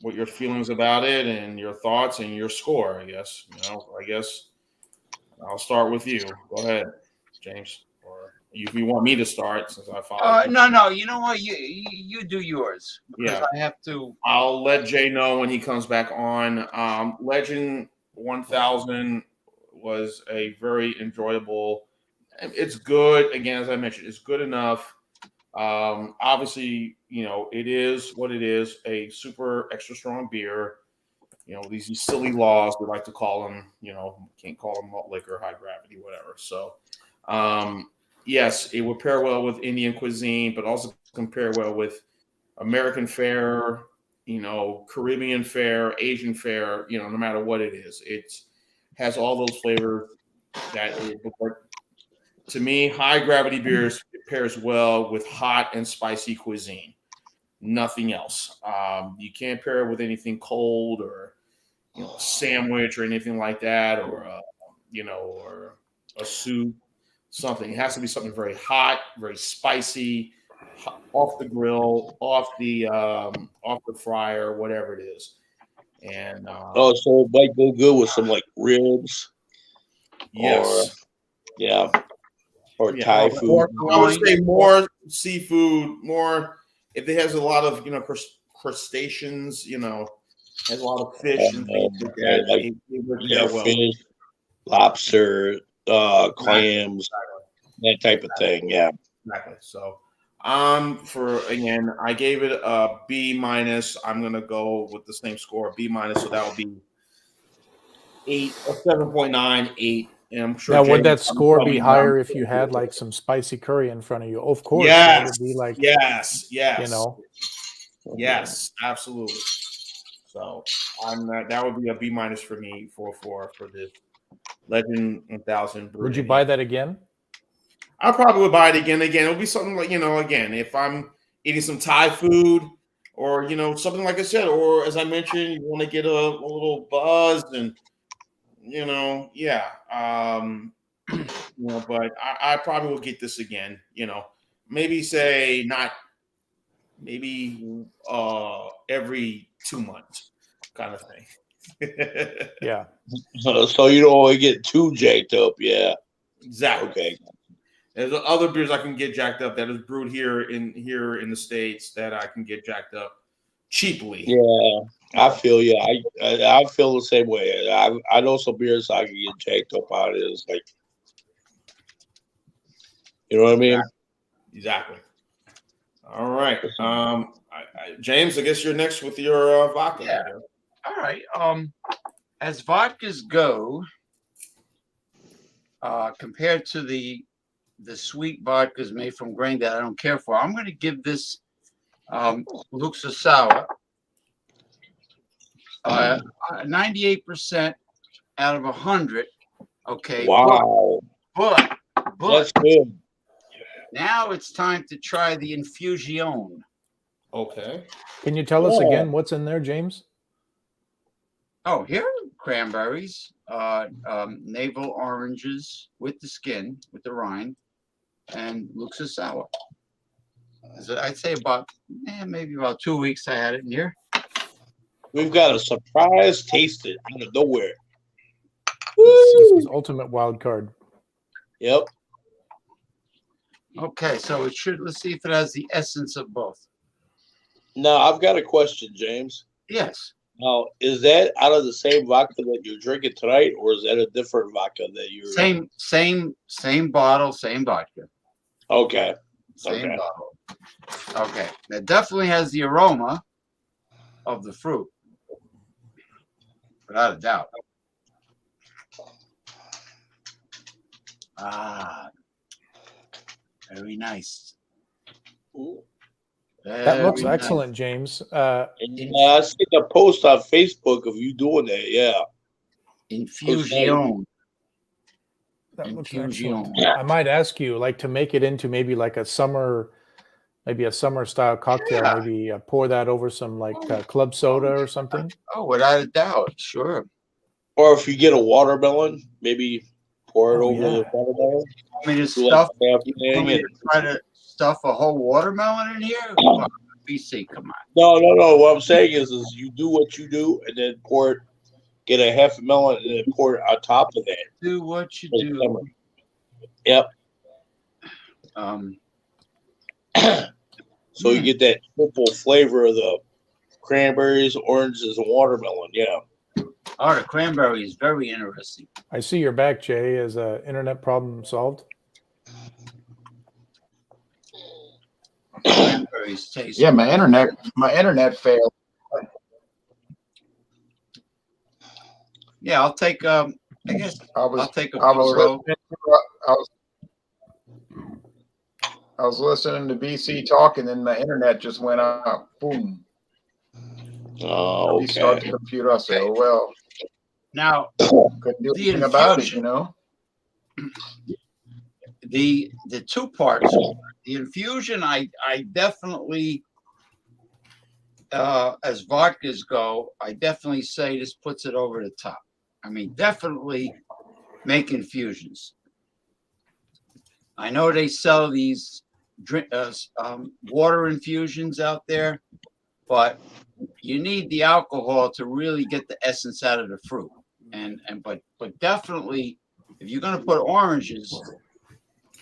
what your feelings about it and your thoughts and your score, I guess. I guess I'll start with you. Go ahead, James. Or if you want me to start, since I followed. No. You know what? You do yours. Because I have to. I'll let Jay know when he comes back on. Legend 1000 was a very enjoyable. It's good. Again, as I mentioned, it's good enough. Obviously, it is what it is, a super extra strong beer. These silly laws, we like to call them, can't call them malt liquor, high gravity, whatever. So, yes, it would pair well with Indian cuisine, but also compare well with American fare, Caribbean fare, Asian fare, no matter what it is. It has all those flavors that it would work. To me, high gravity beers pairs well with hot and spicy cuisine. Nothing else. You can't pair it with anything cold or a sandwich or anything like that, or or a soup. Something. It has to be something very hot, very spicy, off the grill, off the fryer, whatever it is. And so it might go good with some like ribs. Yes. Or Thai food. I would say more seafood, more if it has a lot of crustaceans, has a lot of fish and things like that. Fish, lobster, clams, that type of thing. Yeah. Exactly. So For again, I gave it a B minus. I'm gonna go with the same score, B minus. So that would be 7.9, 8. And I'm sure Now, would James that score be higher if you probably had like some spicy curry in front of you? Of course, that yes, would be like, yes, yes, you know, yes, absolutely. So that would be a B minus for me for this Legend 1000 Brewed would you in buy India. that again? I probably would buy it again. It'll be something like, again, if I'm eating some Thai food or, something like I said, or as I mentioned, you want to get a little buzz and, yeah. But I probably will get this again, maybe say not, maybe every 2 months kind of thing. Yeah. So you don't only get 2 jacked up, yeah. Exactly. Okay. There's other beers I can get jacked up that is brewed here in the States that I can get jacked up cheaply. Yeah, I feel you. I feel the same way. I know some beers I can get jacked up on. It's like, you know what I mean? Exactly. All right. James, I guess you're next with your vodka. Yeah. All right. As vodkas go, compared to the sweet vodkas made from grain that I don't care for, I'm going to give this Luxa Sour 98% out of 100. Okay. Wow, But that's good. now it's time to try the Infusion. Okay. Can you tell us Yeah. again what's in there, James? Oh, here are cranberries, navel oranges with the skin, with the rind, and Luxa Sour. So I'd say maybe about 2 weeks I had it in here. We've got a surprise tasted out of nowhere. This is ultimate wild card. Yep. Okay, so it should. Let's see if it has the essence of both. Now I've got a question, James. Yes. Now, is that out of the same vodka that you're drinking tonight, or is that a different vodka that you're Same bottle, same vodka. Okay. Same Okay. bottle. Okay. That definitely has the aroma of the fruit. Without a doubt. Very nice. That looks Very nice. excellent, James. I see a post on Facebook of you doing that. Yeah. Infusion. That looks Infusion. excellent. I might ask you, like, to make it into maybe like a summer style cocktail. Yeah. Maybe pour that over some club soda or something. Oh, without a doubt, sure. Or if you get a watermelon, maybe pour it Oh, over the yeah. watermelon. I mean, Do like a half you want me thing to try to stuff a whole watermelon in here? Come on, BC, come on. No. What I'm saying is you do what you do, and then pour it. Get a half a melon, and then pour it on top of that. Do what you For the do. summer. Yep. So you get that triple flavor of the cranberries, oranges, and watermelon. Yeah. Oh, the cranberry is very interesting. I see you're back, Jay. Is internet problem solved? Cranberries taste. Yeah, my internet failed. Yeah, I'll take. I guess I'll take a I was photo. I was listening to BC talk, and then my internet just went out. Boom. Oh, He started okay. the computer. I said, "Oh well." Now, Couldn't do The anything about it, infusion. you know. the 2 parts. The infusion, I definitely, as vodkas go, I definitely say this puts it over the top. I mean, definitely make infusions. I know they sell these water infusions out there, but you need the alcohol to really get the essence out of the fruit. But definitely, if you're going to put oranges,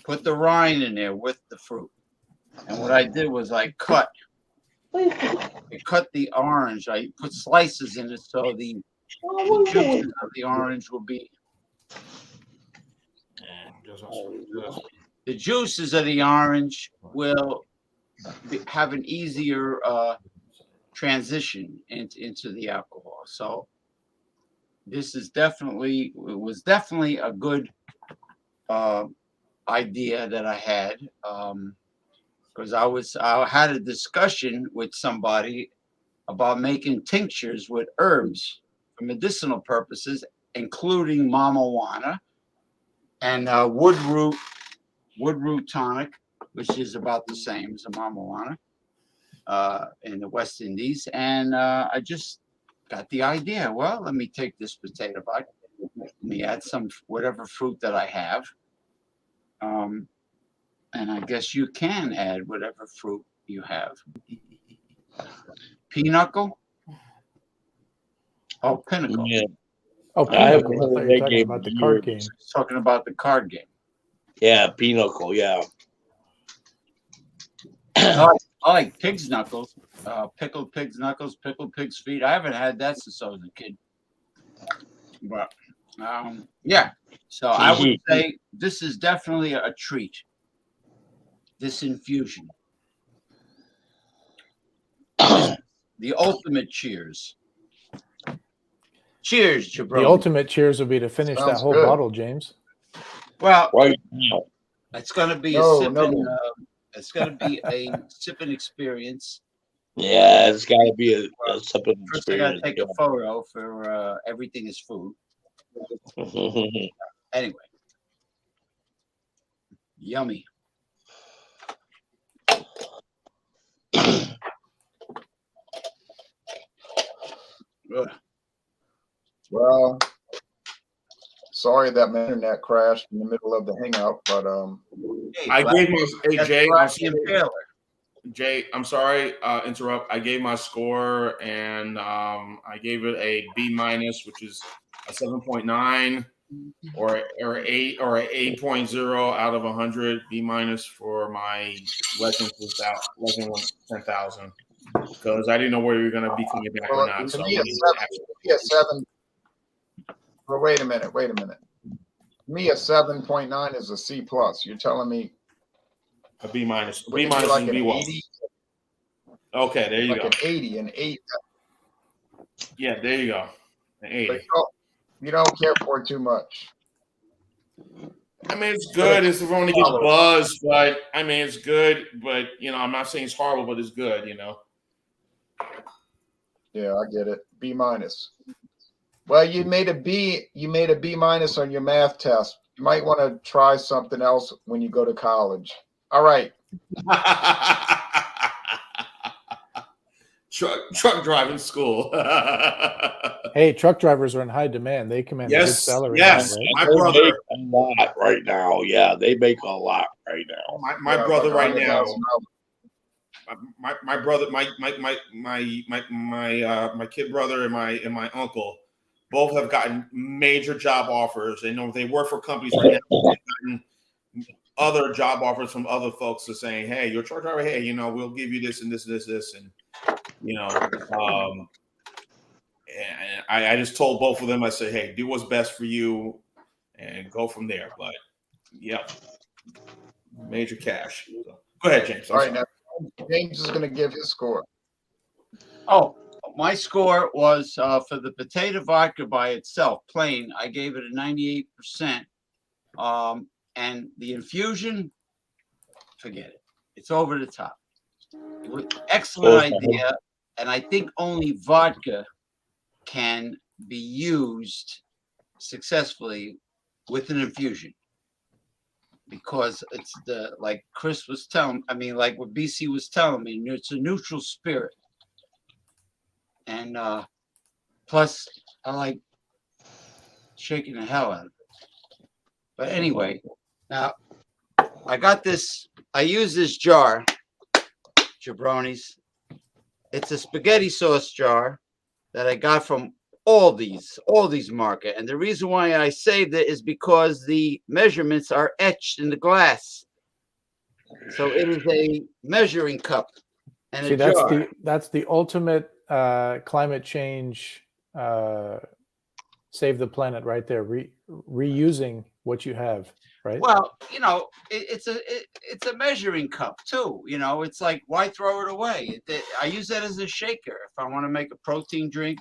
put the rind in there with the fruit. And what I did was I cut the orange. I put slices in it so the juices of the orange will be. The juices of the orange will have an easier transition into the alcohol. So this is definitely, it was definitely a good idea that I had, because I had a discussion with somebody about making tinctures with herbs for medicinal purposes, including mamajuana and woodroot tonic, which is about the same as a mamajuana in the West Indies. And I just got the idea. Well, let me take this potato vodka, let me add some whatever fruit that I have. And I guess you can add whatever fruit you have. Pinochle? Oh, pinnacle. Yeah, Oh, I haven't Pinochle. I thought heard you were that talking game about the in card years. game. Talking about the card game. Yeah, Pinochle. Yeah. I like pig's knuckles, pickled pig's knuckles, pickled pig's feet. I haven't had that since I was a kid. But yeah, so I would say this is definitely a treat. This infusion. The ultimate cheers. Cheers, The jabroni. ultimate cheers would be to finish that Sounds whole good. bottle, James. Well, Right now. it's going to be No, a sipping. no. It's going to be a sipping experience. Yeah, it's got to be a something First, I got to experience. take a photo for everything is food. Anyway, yummy. Ugh. Well, sorry that my internet crashed in the middle of the hangout, but Hey, I Black- gave my that's Jay. Blackie and Taylor. Jay, I'm sorry, interrupt. I gave my score and I gave it a B minus, which is a 7.9 or 8 or a 8.0 out of 100. B minus for my Legend 10,000 because I didn't know where you were going to be coming back or not. to So me, a 7. Well, wait a minute. To me, a 7.9 is a C plus. You're telling me a B minus. B wouldn't it be minus like would an be what? 80? Okay, there you Like go. an 80, an 8. Yeah, there you go. An 80. But you don't care for it too much. I mean, it's good. It's only gets buzz, but I mean, it's good. But I'm not saying it's horrible, but it's good. Yeah, I get it. B minus. Well, you made a B minus on your math test. You might want to try something else when you go to college. All right. Truck driving school. Hey, truck drivers are in high demand. They command a good Yes, salary. yes. Now, right? My They brother, make a lot right now. Yeah, they make a lot right now. my Yeah, brother like right now. $100,000. My brother, my kid brother and my uncle both have gotten major job offers. They work for companies right now. They've gotten other job offers from other folks are saying, "Hey, you're a truck driver. Hey, we'll give you this and this, and and I just told both of them. I said, "Hey, do what's best for you, and go from there." But yeah, major cash. So, go ahead, James. All right, now James is going to give his score. Oh, my score was for the potato vodka by itself, plain. I gave it a 98%. And the infusion, forget it. It's over the top. It was excellent idea, and I think only vodka can be used successfully with an infusion because it's like Chris was telling. I mean, like what BC was telling me, it's a neutral spirit. And plus, I like shaking the hell out of it. But anyway, now I got this. I use this jar, jabronis. It's a spaghetti sauce jar that I got from Aldi's market. And the reason why I saved it is because the measurements are etched in the glass. So it is a measuring cup and a jar. That's the ultimate climate change save the planet right there. Reusing what you have, right? Well, it's a measuring cup too. It's like, why throw it away? I use that as a shaker if I want to make a protein drink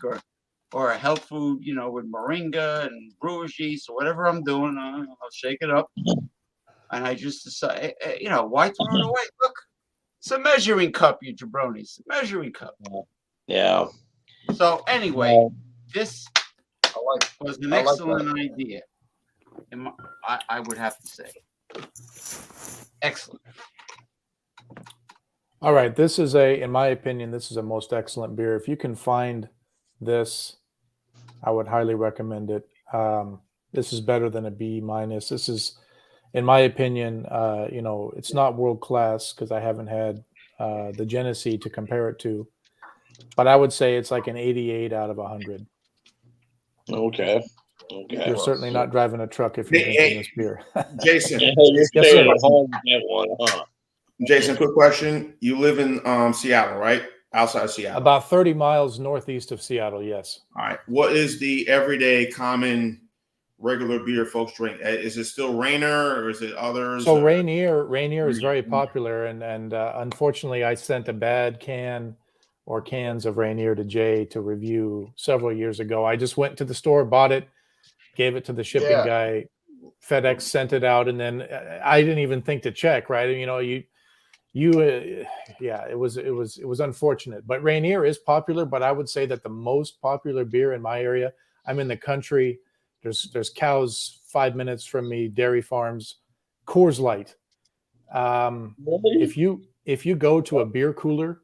or a health food, with moringa and brewer's yeast or whatever I'm doing. I'll shake it up, and I just decide, why throw it away? Look, it's a measuring cup, you jabronis. Measuring cup. Yeah. So anyway, Well, this was an I like excellent idea. I would have to say. Excellent. All right. This is in my opinion, this is a most excellent beer. If you can find this, I would highly recommend it. This is better than a B minus. This is, in my opinion, it's not world class because I haven't had the Genesee to compare it to, but I would say it's like an 88 out of 100. okay. You're certainly not driving a truck if you're drinking this beer. Jason. You're Yes, staying sir. at home with that one, huh? Jason, quick question. You live in Seattle, right? Outside of Seattle. About 30 miles northeast of Seattle, yes. All right. What is the everyday common regular beer folks drink? Is it still Rainier or is it others? So Rainier is very popular, and unfortunately, I sent a bad can or cans of Rainier to Jay to review several years ago. I just went to the store, bought it, gave it to the shipping guy. FedEx sent it out, and then I didn't even think to check. Right? It was unfortunate. But Rainier is popular. But I would say that the most popular beer in my area. I'm in the country. There's cows 5 minutes from me, dairy farms. Coors Light. Really? If you go to a beer cooler,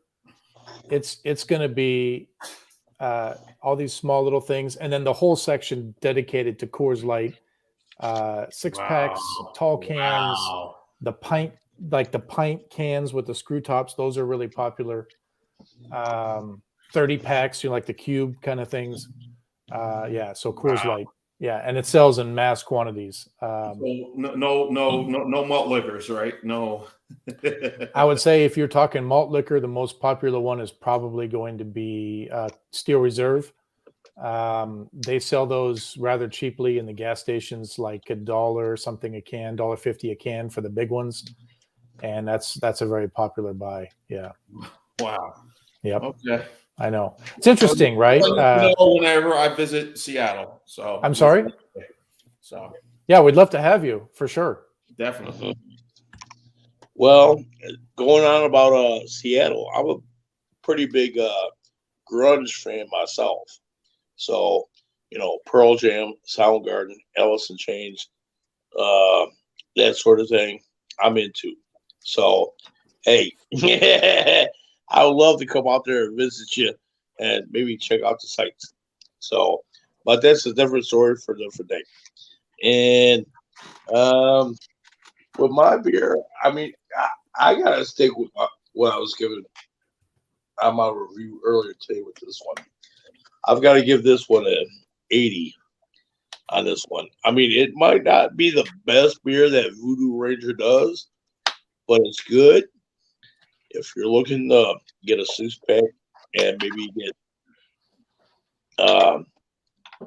it's going to be all these small little things, and then the whole section dedicated to Coors Light, 6-packs, tall cans, the pint cans with the screw tops. Those are really popular. 30 packs, like the cube kind of things. So Coors Light. Yeah, and it sells in mass quantities. So no malt liquors, right? No. I would say if you're talking malt liquor, the most popular one is probably going to be Steel Reserve. They sell those rather cheaply in the gas stations, like $1 something a can, $1.50 a can for the big ones, and that's a very popular buy. Yeah. Wow. Yep. Okay. I know. It's interesting, right? Whenever I visit Seattle. So I'm sorry? So yeah, we'd love to have you for sure. Definitely. Well, going on about Seattle, I'm a pretty big grunge fan myself. So, Pearl Jam, Soundgarden, Alice in Chains, that sort of thing, I'm into. So, hey, I would love to come out there and visit you and maybe check out the sites. So, but that's a different story for a different day. And with my beer, I mean, I gotta stick with what I was given on my review earlier today with this one. I've got to give this one an 80 on this one. I mean, it might not be the best beer that Voodoo Ranger does, but it's good. If you're looking to get a 6-pack and maybe get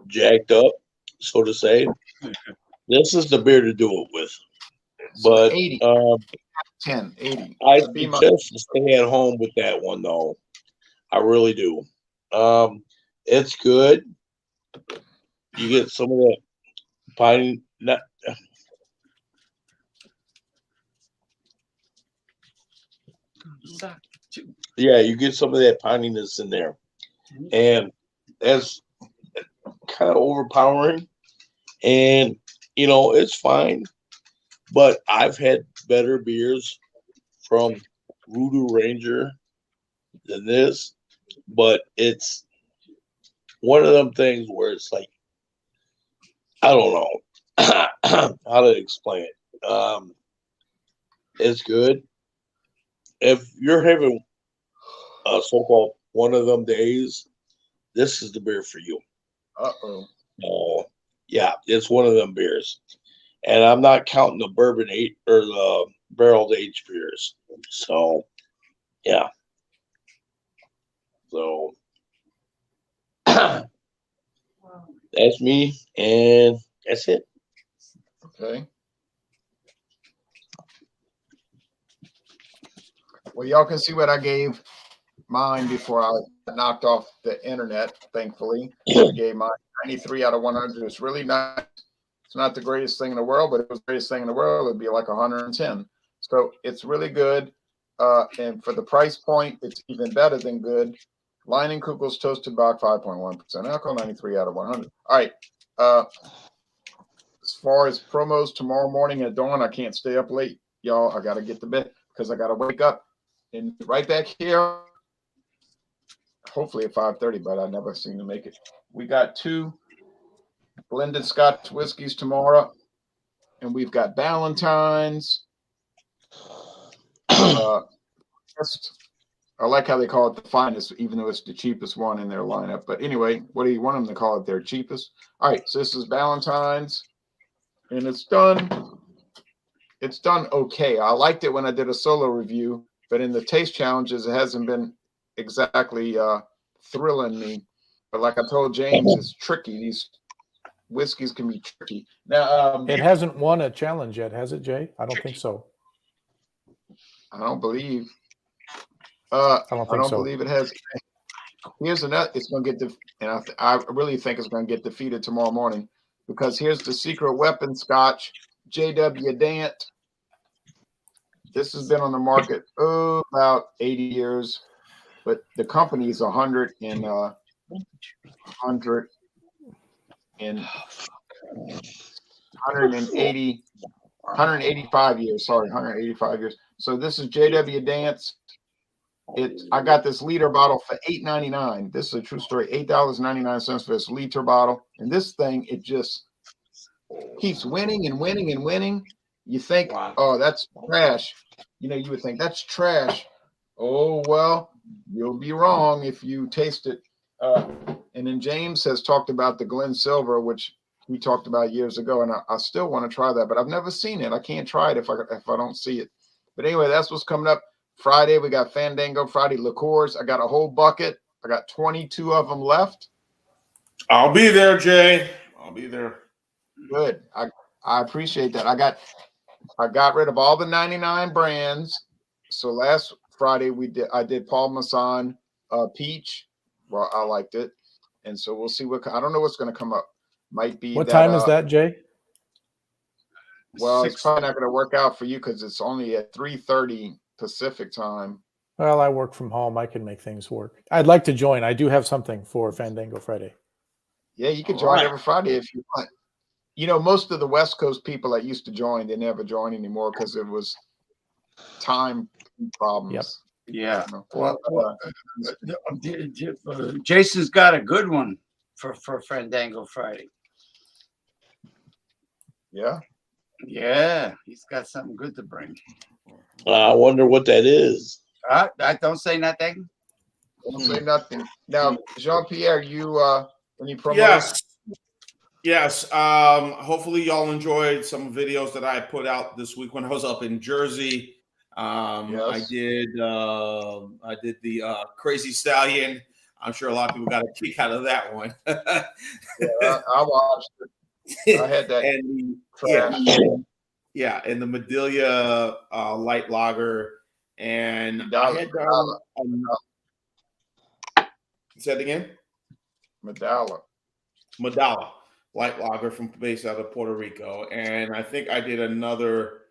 jacked up, so to say, this is the beer to do it with. But 80. 10, 80. I suggest to stay at home with that one, though. I really do. It's good. You get some of that pine nut. Yeah, you get some of that pininess in there, and that's kind of overpowering. And it's fine, but I've had better beers from Voodoo Ranger than this. But it's one of them things where it's like, I don't know how to explain it. It's good. If you're having a so-called one of them days, this is the beer for you. Oh, yeah, it's one of them beers. And I'm not counting the bourbon or the barreled aged beers. So, yeah. So, that's me, and that's it. Okay. Well, y'all can see what I gave mine before I knocked off the internet, thankfully. I gave mine 93 out of 100. It's really nice. It's not the greatest thing in the world, but if it was the greatest thing in the world, it'd be like 110. So it's really good. And for the price point, it's even better than good. Leinenkugel's toasted bock, 5.1% alcohol, 93 out of 100. All right. As far as promos tomorrow morning at dawn, I can't stay up late, y'all. I got to get to bed because I got to wake up and right back here. Hopefully at 5:30, but I never seem to make it. We got 2 blended Scotch whiskeys tomorrow, and we've got Ballantines. I like how they call it the finest, even though it's the cheapest one in their lineup. But anyway, what do you want them to call it? Their cheapest? All right, so this is Ballantines, and it's done. It's done okay. I liked it when I did a solo review, but in the taste challenges, it hasn't been exactly thrilling me. But like I told James, it's tricky. These whiskeys can be tricky. Now, It hasn't won a challenge yet, has it, Jay? I don't think so. I don't believe. I don't I think don't so. believe it has. Here's another. It's going to get and I really think it's going to get defeated tomorrow morning because here's the secret weapon Scotch, J.W. Dant. This has been on the market about 80 years, but the company is 100 and 180, 185 years. Sorry, 185 years. So this is J.W. Dance. I got this liter bottle for $8.99. This is a true story. $8.99 for this liter bottle, and this thing it just keeps winning and winning and winning. You think, oh, that's trash. You know, you would think that's trash. Oh, well, you'll be wrong if you taste it. And then James has talked about the Glen Silver, which we talked about years ago, and I still want to try that, but I've never seen it. I can't try it if I don't see it. But anyway, that's what's coming up. Friday, we got Fandango Friday liqueurs. I got a whole bucket. I got 22 of them left. I'll be there, Jay. I'll be there. Good. I appreciate that. I got rid of all the 99 brands. So last Friday I did Paul Masson Peach. Well, I liked it. And so we'll see I don't know what's going to come up. Might be What time is that, Jay? Well, it's probably not going to work out for you because it's only at 3:30 Pacific time. Well, I work from home. I can make things work. I'd like to join. I do have something for Fandango Friday. Yeah, you can join every Friday if you want. You know, most of the West Coast people that used to join, they never join anymore because it was time problems. Yep. Yeah. You know? Well, Jason's got a good one for Fandango Friday. Yeah. Yeah, he's got something good to bring. I wonder what that is. I don't say nothing. Don't say nothing. Now, Jean-Pierre, you any promos? Yes. Hopefully y'all enjoyed some videos that I put out this week when I was up in Jersey. I did the Crazy Stallion. I'm sure a lot of people got a kick out of that one. Yeah, I watched it. I had that. And and the Medelia light lager. And I had done say it again? Medalla light lager based out of Puerto Rico. And I think I did another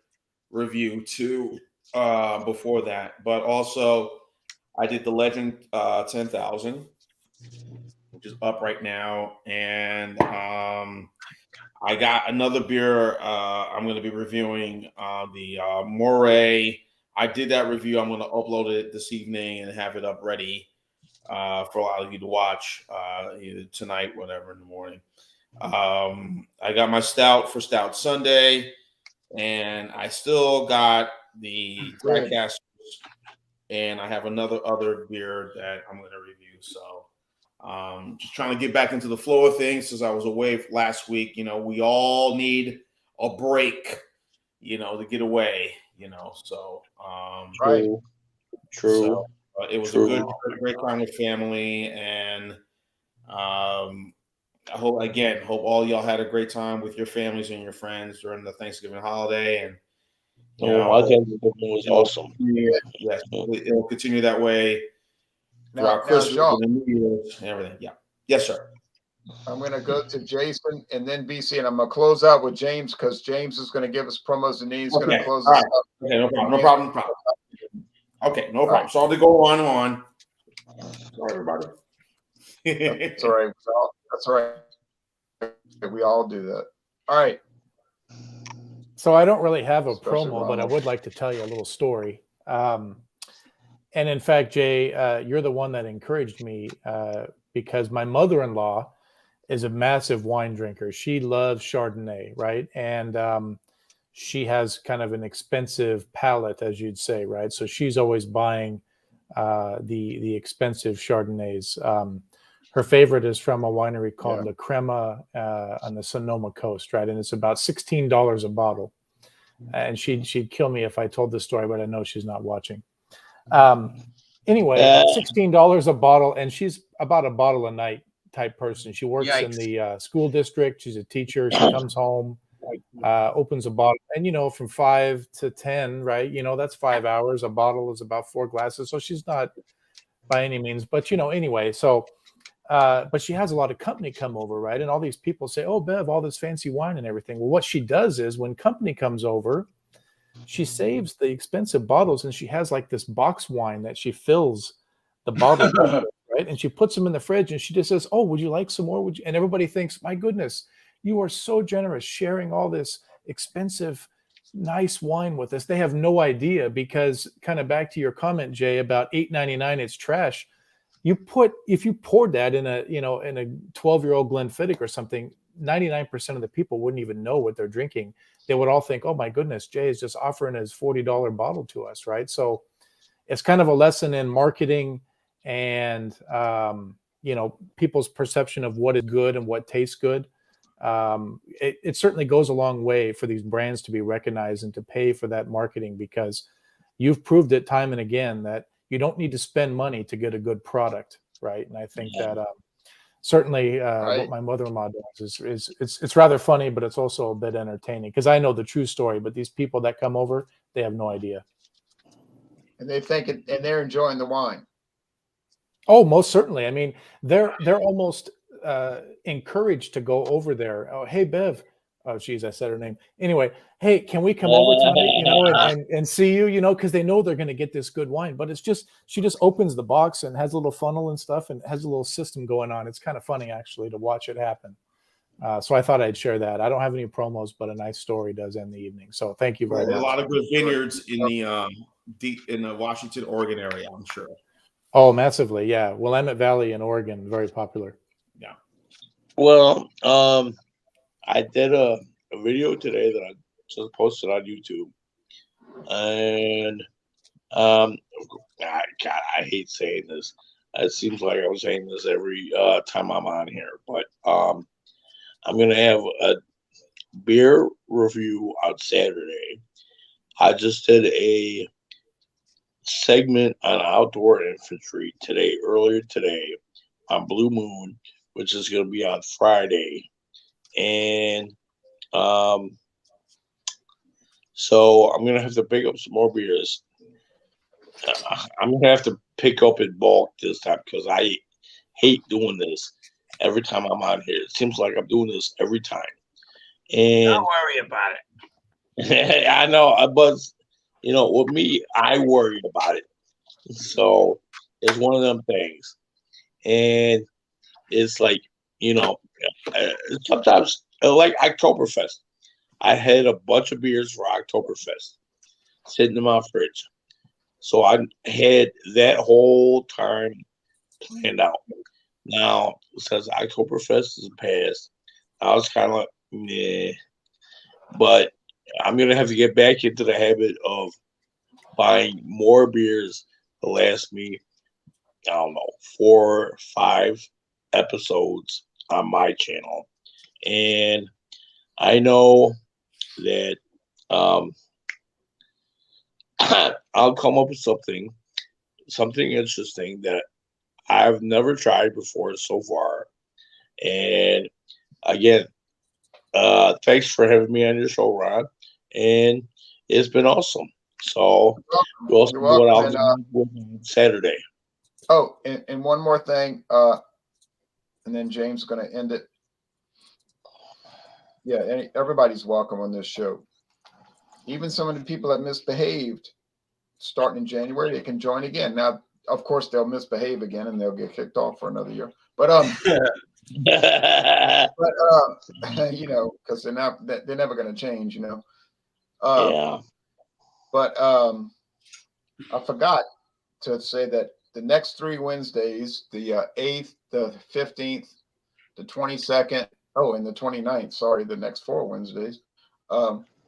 review too before that. But also I did the Legend 10,000, which is up right now. And I got another beer I'm going to be reviewing, the Moray. I did that review. I'm going to upload it this evening and have it up ready for a lot of you to watch either tonight, whatever, in the morning. I got my stout for Stout Sunday, and I still got the Diecasters, and I have other beer that I'm going to review. So just trying to get back into the flow of things since I was away last week. You know, we all need a break, you know, to get away, you know. So right. True. So, it was a great time with family, and hope all y'all had a great time with your families and your friends during the Thanksgiving holiday, and you So know, my Thanksgiving was awesome. yes, it'll continue that way throughout Now, Christmas Jean, and the New Year's and everything. Yeah, yes, sir. I'm going to go to Jason and then BC, and I'm going to close out with James because James is going to give us promos and then he's going to Okay, close all us right. up. Okay, no problem, no problem, no problem. Okay, no problem. So I'll go on and on. Sorry, everybody. That's all right. That's all right. We all do that. All right. So I don't really have a Especially promo, but I Ronald. would like to tell you a little story. And in fact, Jay, you're the one that encouraged me because my mother-in-law is a massive wine drinker. She loves Chardonnay, right? And she has kind of an expensive palate, as you'd say, right? So she's always buying the expensive Chardonnays. Her favorite is from a winery called La Crema on the Sonoma coast, right? And it's about $16 a bottle. And she'd kill me if I told this story, but I know she's not watching. Anyway, $16 a bottle, and she's about a bottle a night type person. She works in the school district. She's a teacher. She comes home, opens a bottle, and from 5 to 10, right? That's 5 hours. A bottle is about 4 glasses, so she's not by any means. But anyway, so. But she has a lot of company come over, right? And all these people say, "Oh, Bev, all this fancy wine and everything." Well, what she does is when company comes over, she saves the expensive bottles and she has like this box wine that she fills the bottle with, right? And she puts them in the fridge and she just says, "Oh, would you like some more? Would you?" And everybody thinks, "My goodness, you are so generous sharing all this expensive, nice wine with us." They have no idea because kind of back to your comment, Jay, about $8.99, it's trash. If you poured that in a 12-year-old Glenfiddich or something, 99% of the people wouldn't even know what they're drinking. They would all think, "Oh my goodness, Jay is just offering his $40 bottle to us," right? So it's kind of a lesson in marketing and people's perception of what is good and what tastes good. It certainly goes a long way for these brands to be recognized and to pay for that marketing because you've proved it time and again that you don't need to spend money to get a good product, right? And I think that certainly what my mother-in-law does is it's rather funny, but it's also a bit entertaining because I know the true story, but these people that come over, they have no idea. And they think and they're enjoying the wine. Oh, most certainly. I mean, they're almost encouraged to go over there. Oh, hey, Bev. Oh, geez, I said her name. Anyway, hey, can we come over tonight, and see you, because they know they're going to get this good wine. But it's just, she just opens the box and has a little funnel and stuff and has a little system going on. It's kind of funny, actually, to watch it happen. So I thought I'd share that. I don't have any promos, but a nice story does end the evening. So thank you very much. A lot of good vineyards in the Washington, Oregon area, I'm sure. Oh, massively, yeah. Willamette Valley in Oregon, very popular. Yeah. Well, I did a video today that I just posted on YouTube, and God, I hate saying this. It seems like I'm saying this every time I'm on here, but I'm gonna have a beer review on Saturday. I just did a segment on outdoor infantry earlier today on Blue Moon, which is going to be on Friday. And so I'm going to have to pick up some more beers. I'm going to have to pick up in bulk this time because I hate doing this every time I'm on here. It seems like I'm doing this every time. And Don't worry about it. I know, but with me, I worry about it. So it's one of them things. And it's like, sometimes like Oktoberfest. I had a bunch of beers for Oktoberfest sitting in my fridge. So I had that whole time planned out. Now, since Oktoberfest is past, I was kind of like, meh. But I'm going to have to get back into the habit of buying more beers to last me, I don't know, 4 or 5 episodes on my channel. And I know that I'll come up with something interesting that I've never tried before so far. And again, thanks for having me on your show, Ron. And it's been awesome. So we'll see You're what welcome. I'll And, do on Saturday. oh, and one more thing, and then James is going to end it. Yeah, everybody's welcome on this show. Even some of the people that misbehaved starting in January, they can join again. Now, of course, they'll misbehave again and they'll get kicked off for another year. But you know, because they're never going to change, you know. Yeah. But I forgot to say that the next 3 Wednesdays, the 8th, the 15th, the 22nd, oh, and the 29th, sorry, the next 4 Wednesdays,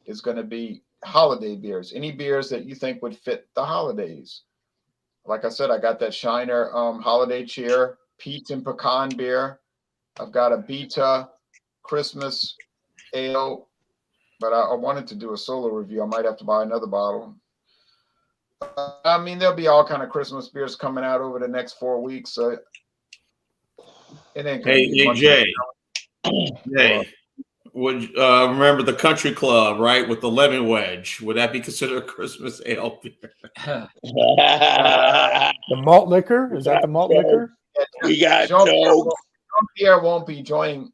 is going to be holiday beers. Any beers that you think would fit the holidays. Like I said, I got that Shiner holiday cheer, peach and pecan beer. I've got a Beta Christmas ale, but I wanted to do a solo review. I might have to buy another bottle. I mean, there'll be all kind of Christmas beers coming out over the next 4 weeks. So it ain't gonna be much. Jay. Jay, would remember the Country Club, right, with the lemon wedge? Would that be considered a Christmas ale beer? The malt liquor? Is that the malt liquor? We got Jean-Pierre won't be joining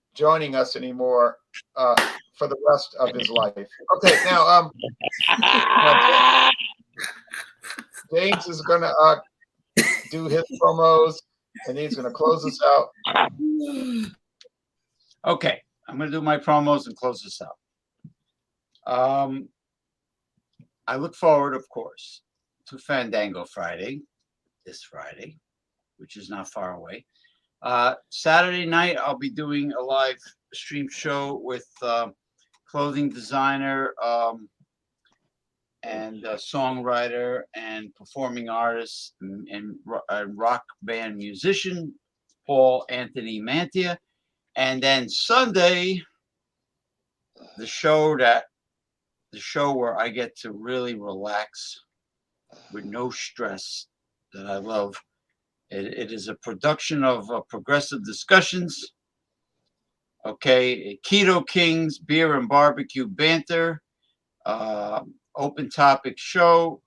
us anymore for the rest of his life. Okay, now James is gonna do his promos, and he's gonna close us out. Okay, I'm going to do my promos and close this out. I look forward, of course, to Fandango Friday, this Friday, which is not far away. Saturday night, I'll be doing a live stream show with clothing designer and songwriter and performing artist and rock band musician, Paul Anthony Mantia. And then Sunday, the show where I get to really relax with no stress that I love. It is a production of Progressive Discussions. Okay, Keto Kings Beer and Barbecue Banter, open topic show,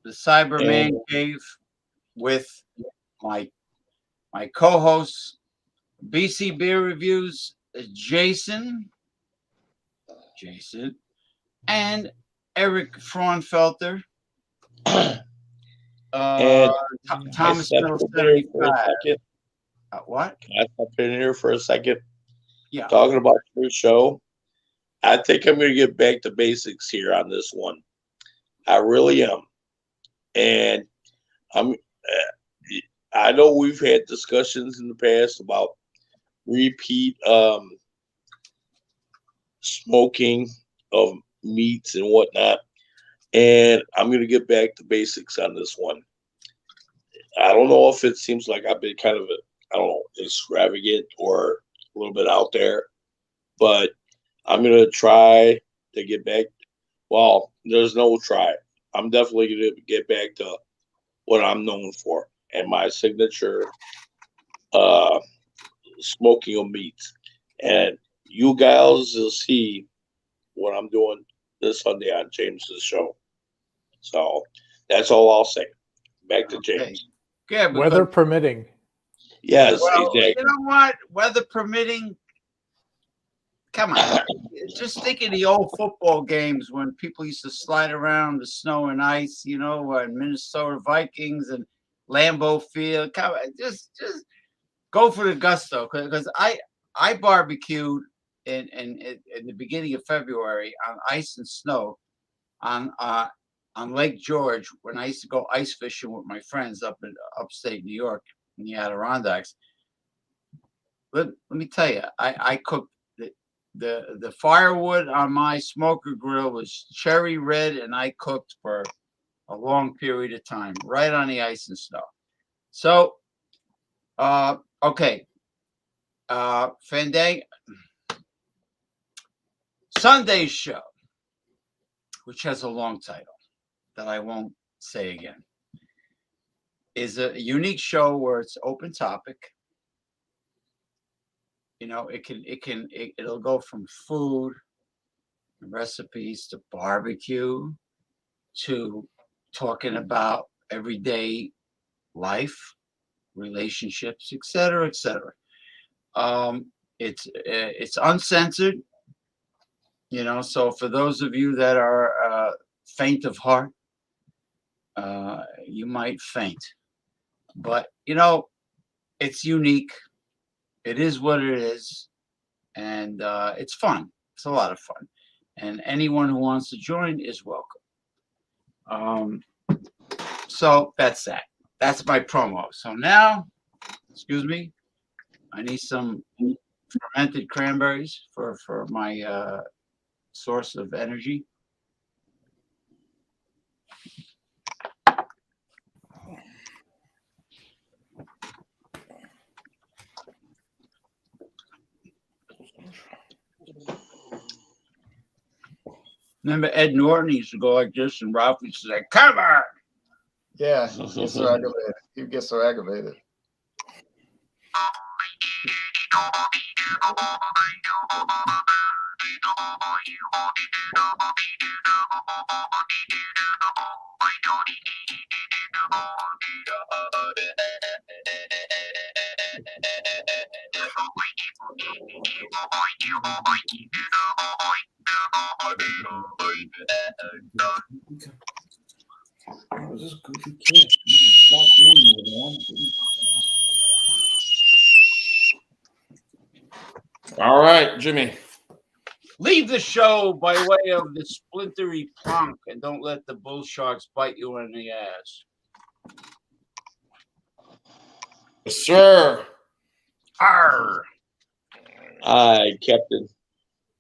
the Cyberman Cave with my co-hosts, BC Beer Reviews, Jason, and Eric Fraunfelter. Thomas Middle 75. What? Can I step in here for a second? Yeah. Talking about your show, I think I'm going to get back to basics here on this one. I really am. And I know we've had discussions in the past about repeat smoking of meats and whatnot. And I'm going to get back to basics on this one. I don't know if it seems like I've been kind of, extravagant or a little bit out there, but I'm going to try to get back. Well, there's no try. I'm definitely going to get back to what I'm known for and my signature smoking of meats. And you guys will see what I'm doing this Sunday on James's show. So that's all I'll say. Back to James. Yeah, Weather permitting. Yes, well, exactly. You know what? Weather permitting. Come on. Just think of the old football games when people used to slide around the snow and ice, and Minnesota Vikings and Lambeau Field. Come on, just go for the gusto. Because I barbecued in the beginning of February on ice and snow on Lake George when I used to go ice fishing with my friends up in upstate New York in the Adirondacks. Let me tell you, I cooked the firewood on my smoker grill was cherry red, and I cooked for a long period of time right on the ice and snow. So, okay, Fandango Sunday's show, which has a long title that I won't say again, is a unique show where it's open topic. You know, it'll go from food recipes to barbecue to talking about everyday life, relationships, etc., etc. It's uncensored, you know. So for those of you that are faint of heart, you might faint, but you know it's unique. It is what it is, and it's fun. It's a lot of fun, and anyone who wants to join is welcome. So that's that. That's my promo. So now, excuse me, I need some fermented cranberries for my source of energy. Remember Ed Norton used to go like this, and Ralph used to say, "Come on." Yeah, he gets so aggravated. He gets so aggravated. Who's this goofy kid? Fuck you, man. All right, Jimmy. Leave the show by way of the splintery plonk, and don't let the bull sharks bite you in the ass. Yes, sir. Arr! Aye, Captain.